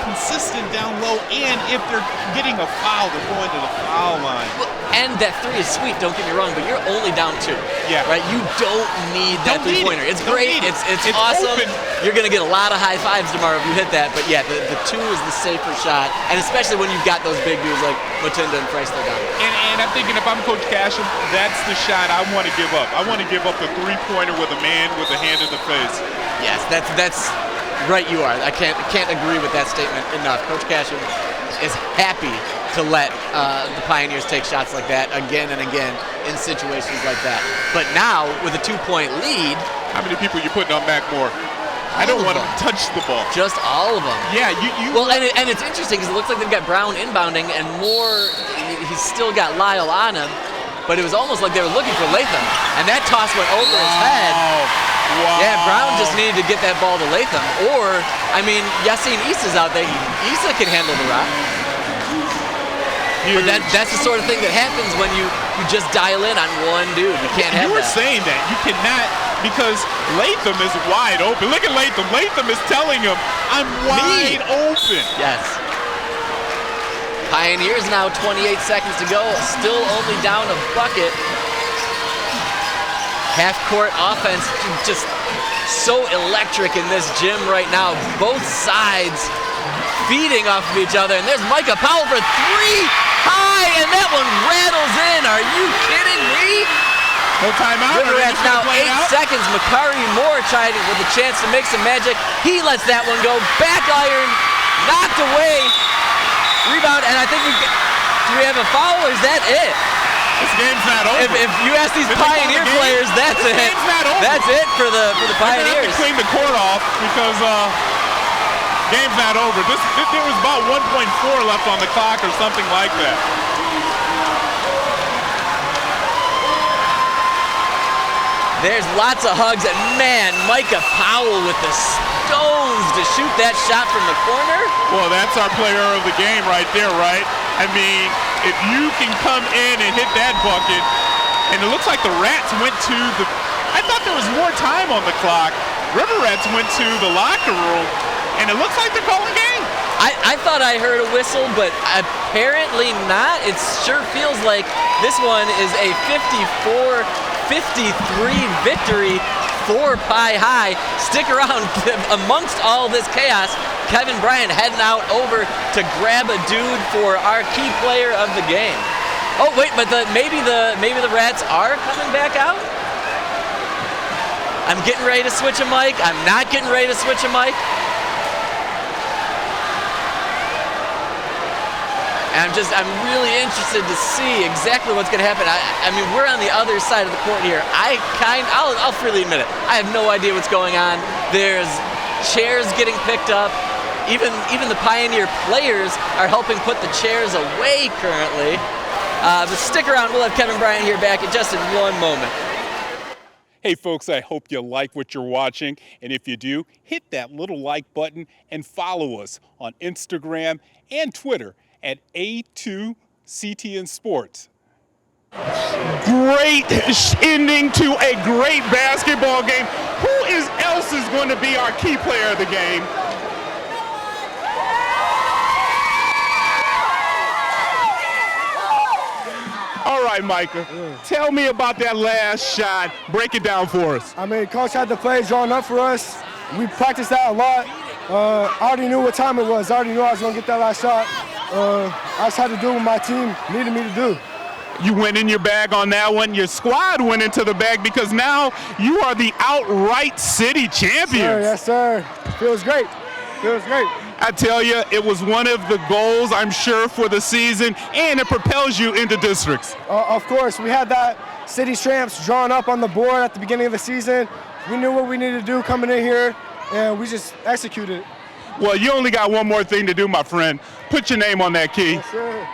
consistent down low, and if they're getting a foul, they're going to the foul line. Well, and that three is sweet, don't get me wrong, but you're only down 2. Yeah. Right? You don't need that three-pointer. It's great. It's awesome. Open. You're going to get a lot of high fives tomorrow if you hit that, but yeah, the 2 is the safer shot, and especially when you've got those big dudes like Matinda and Chrysler down. And I'm thinking if I'm Coach Casham, that's the shot I want to give up. I want to give up the three-pointer with a man with a hand in the face. Yes, that's right. You are. I can't agree with that statement enough. Coach Casham is happy to let the Pioneers take shots like that again and again in situations like that. But now with a 2-point lead, how many people are you putting on Mackmore? I don't want him to touch the ball. Just all of them. Yeah, Well, and it's interesting because it looks like they've got Brown inbounding and Moore. He's still got Lyle on him, but it was almost like they were looking for Latham, and that toss went over his head. Wow. Yeah, Brown just needed to get that ball to Latham. Or, I mean, Yassine Issa's out there. Issa can handle the rock. But that's the sort of thing that happens when you just dial in on one dude. You can't have that. You were saying that. You cannot, because Latham is wide open. Look at Latham. Latham is telling him, I'm wide open. Yes. Pioneers now 28 seconds to go. Still only down a bucket. Half-court offense just so electric in this gym right now. Both sides feeding off of each other. And there's Micah Powell for 3 high, and that one rattles in. Are you kidding me? No timeout. River Rats now 8 seconds. Makari Moore tried it with a chance to make some magic. He lets that one go. Back iron, knocked away. Rebound, and I think do we have a foul, or is that it? This game's not over. If you ask these Pioneer players, that's it. Game's not over. That's it for the Pioneers. They're going to clean the court off because game's not over. There was about 1.4 left on the clock or something like that. There's lots of hugs, and man, Micah Powell with the stones to shoot that shot from the corner. Well, that's our player of the game right there, right? I mean, if you can come in and hit that bucket, and it looks like the Rats went to the, I thought there was more time on the clock. River Rats went to the locker room, and it looks like they're calling game. I thought I heard a whistle, but apparently not. It sure feels like this one is a 54-53 victory for Pie High. Stick around. Amongst all this chaos, Kevin Bryant heading out over to grab a dude for our key player of the game. Oh wait, but maybe the Rats are coming back out. I'm getting ready to switch a mic. I'm not getting ready to switch a mic. And I'm really interested to see exactly what's going to happen. I mean, we're on the other side of the court here. I'll freely admit it. I have no idea what's going on. There's chairs getting picked up. Even the Pioneer players are helping put the chairs away currently. But stick around. We'll have Kevin Bryant here back in just in one moment. Hey folks, I hope you like what you're watching, and if you do, hit that little like button and follow us on Instagram and Twitter at A2 CTN Sports. Great ending to a great basketball game. Who else is going to be our key player of the game? All right, Micah, tell me about that last shot. Break it down for us. I mean, Coach had the plays drawn up for us. We practiced that a lot. I already knew what time it was. I already knew I was going to get that last shot. I just had to do what my team needed me to do. You went in your bag on that one. Your squad went into the bag because now you are the outright city champions. Yes, sir. Feels great. Feels great. I tell you, it was one of the goals, I'm sure, for the season, and it propels you into districts. Of course, we had that city champs drawn up on the board at the beginning of the season. We knew what we needed to do coming in here, and we just executed it. Well, you only got one more thing to do, my friend. Put your name on that key. Yes, sir.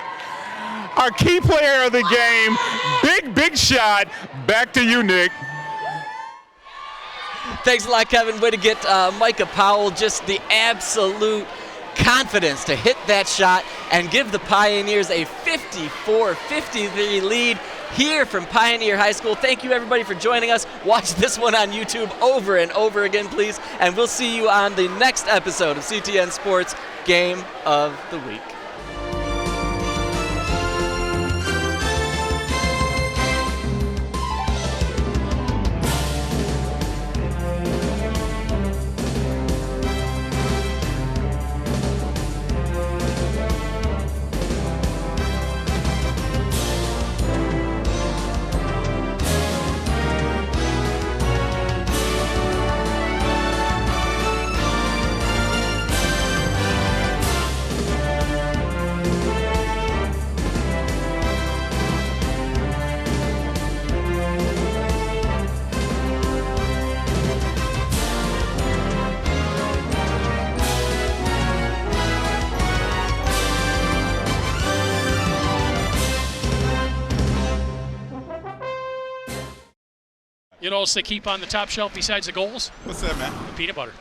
Our key player of the game, big shot. Back to you, Nick. Thanks a lot, Kevin. Way to get Micah Powell just the absolute confidence to hit that shot and give the Pioneers a 54-53 lead here from Pioneer High School. Thank you, everybody, for joining us. Watch this one on YouTube over and over again, please, and we'll see you on the next episode of CTN Sports Game of the Week. You know what else they keep on the top shelf besides the goals? What's that, man? The peanut butter.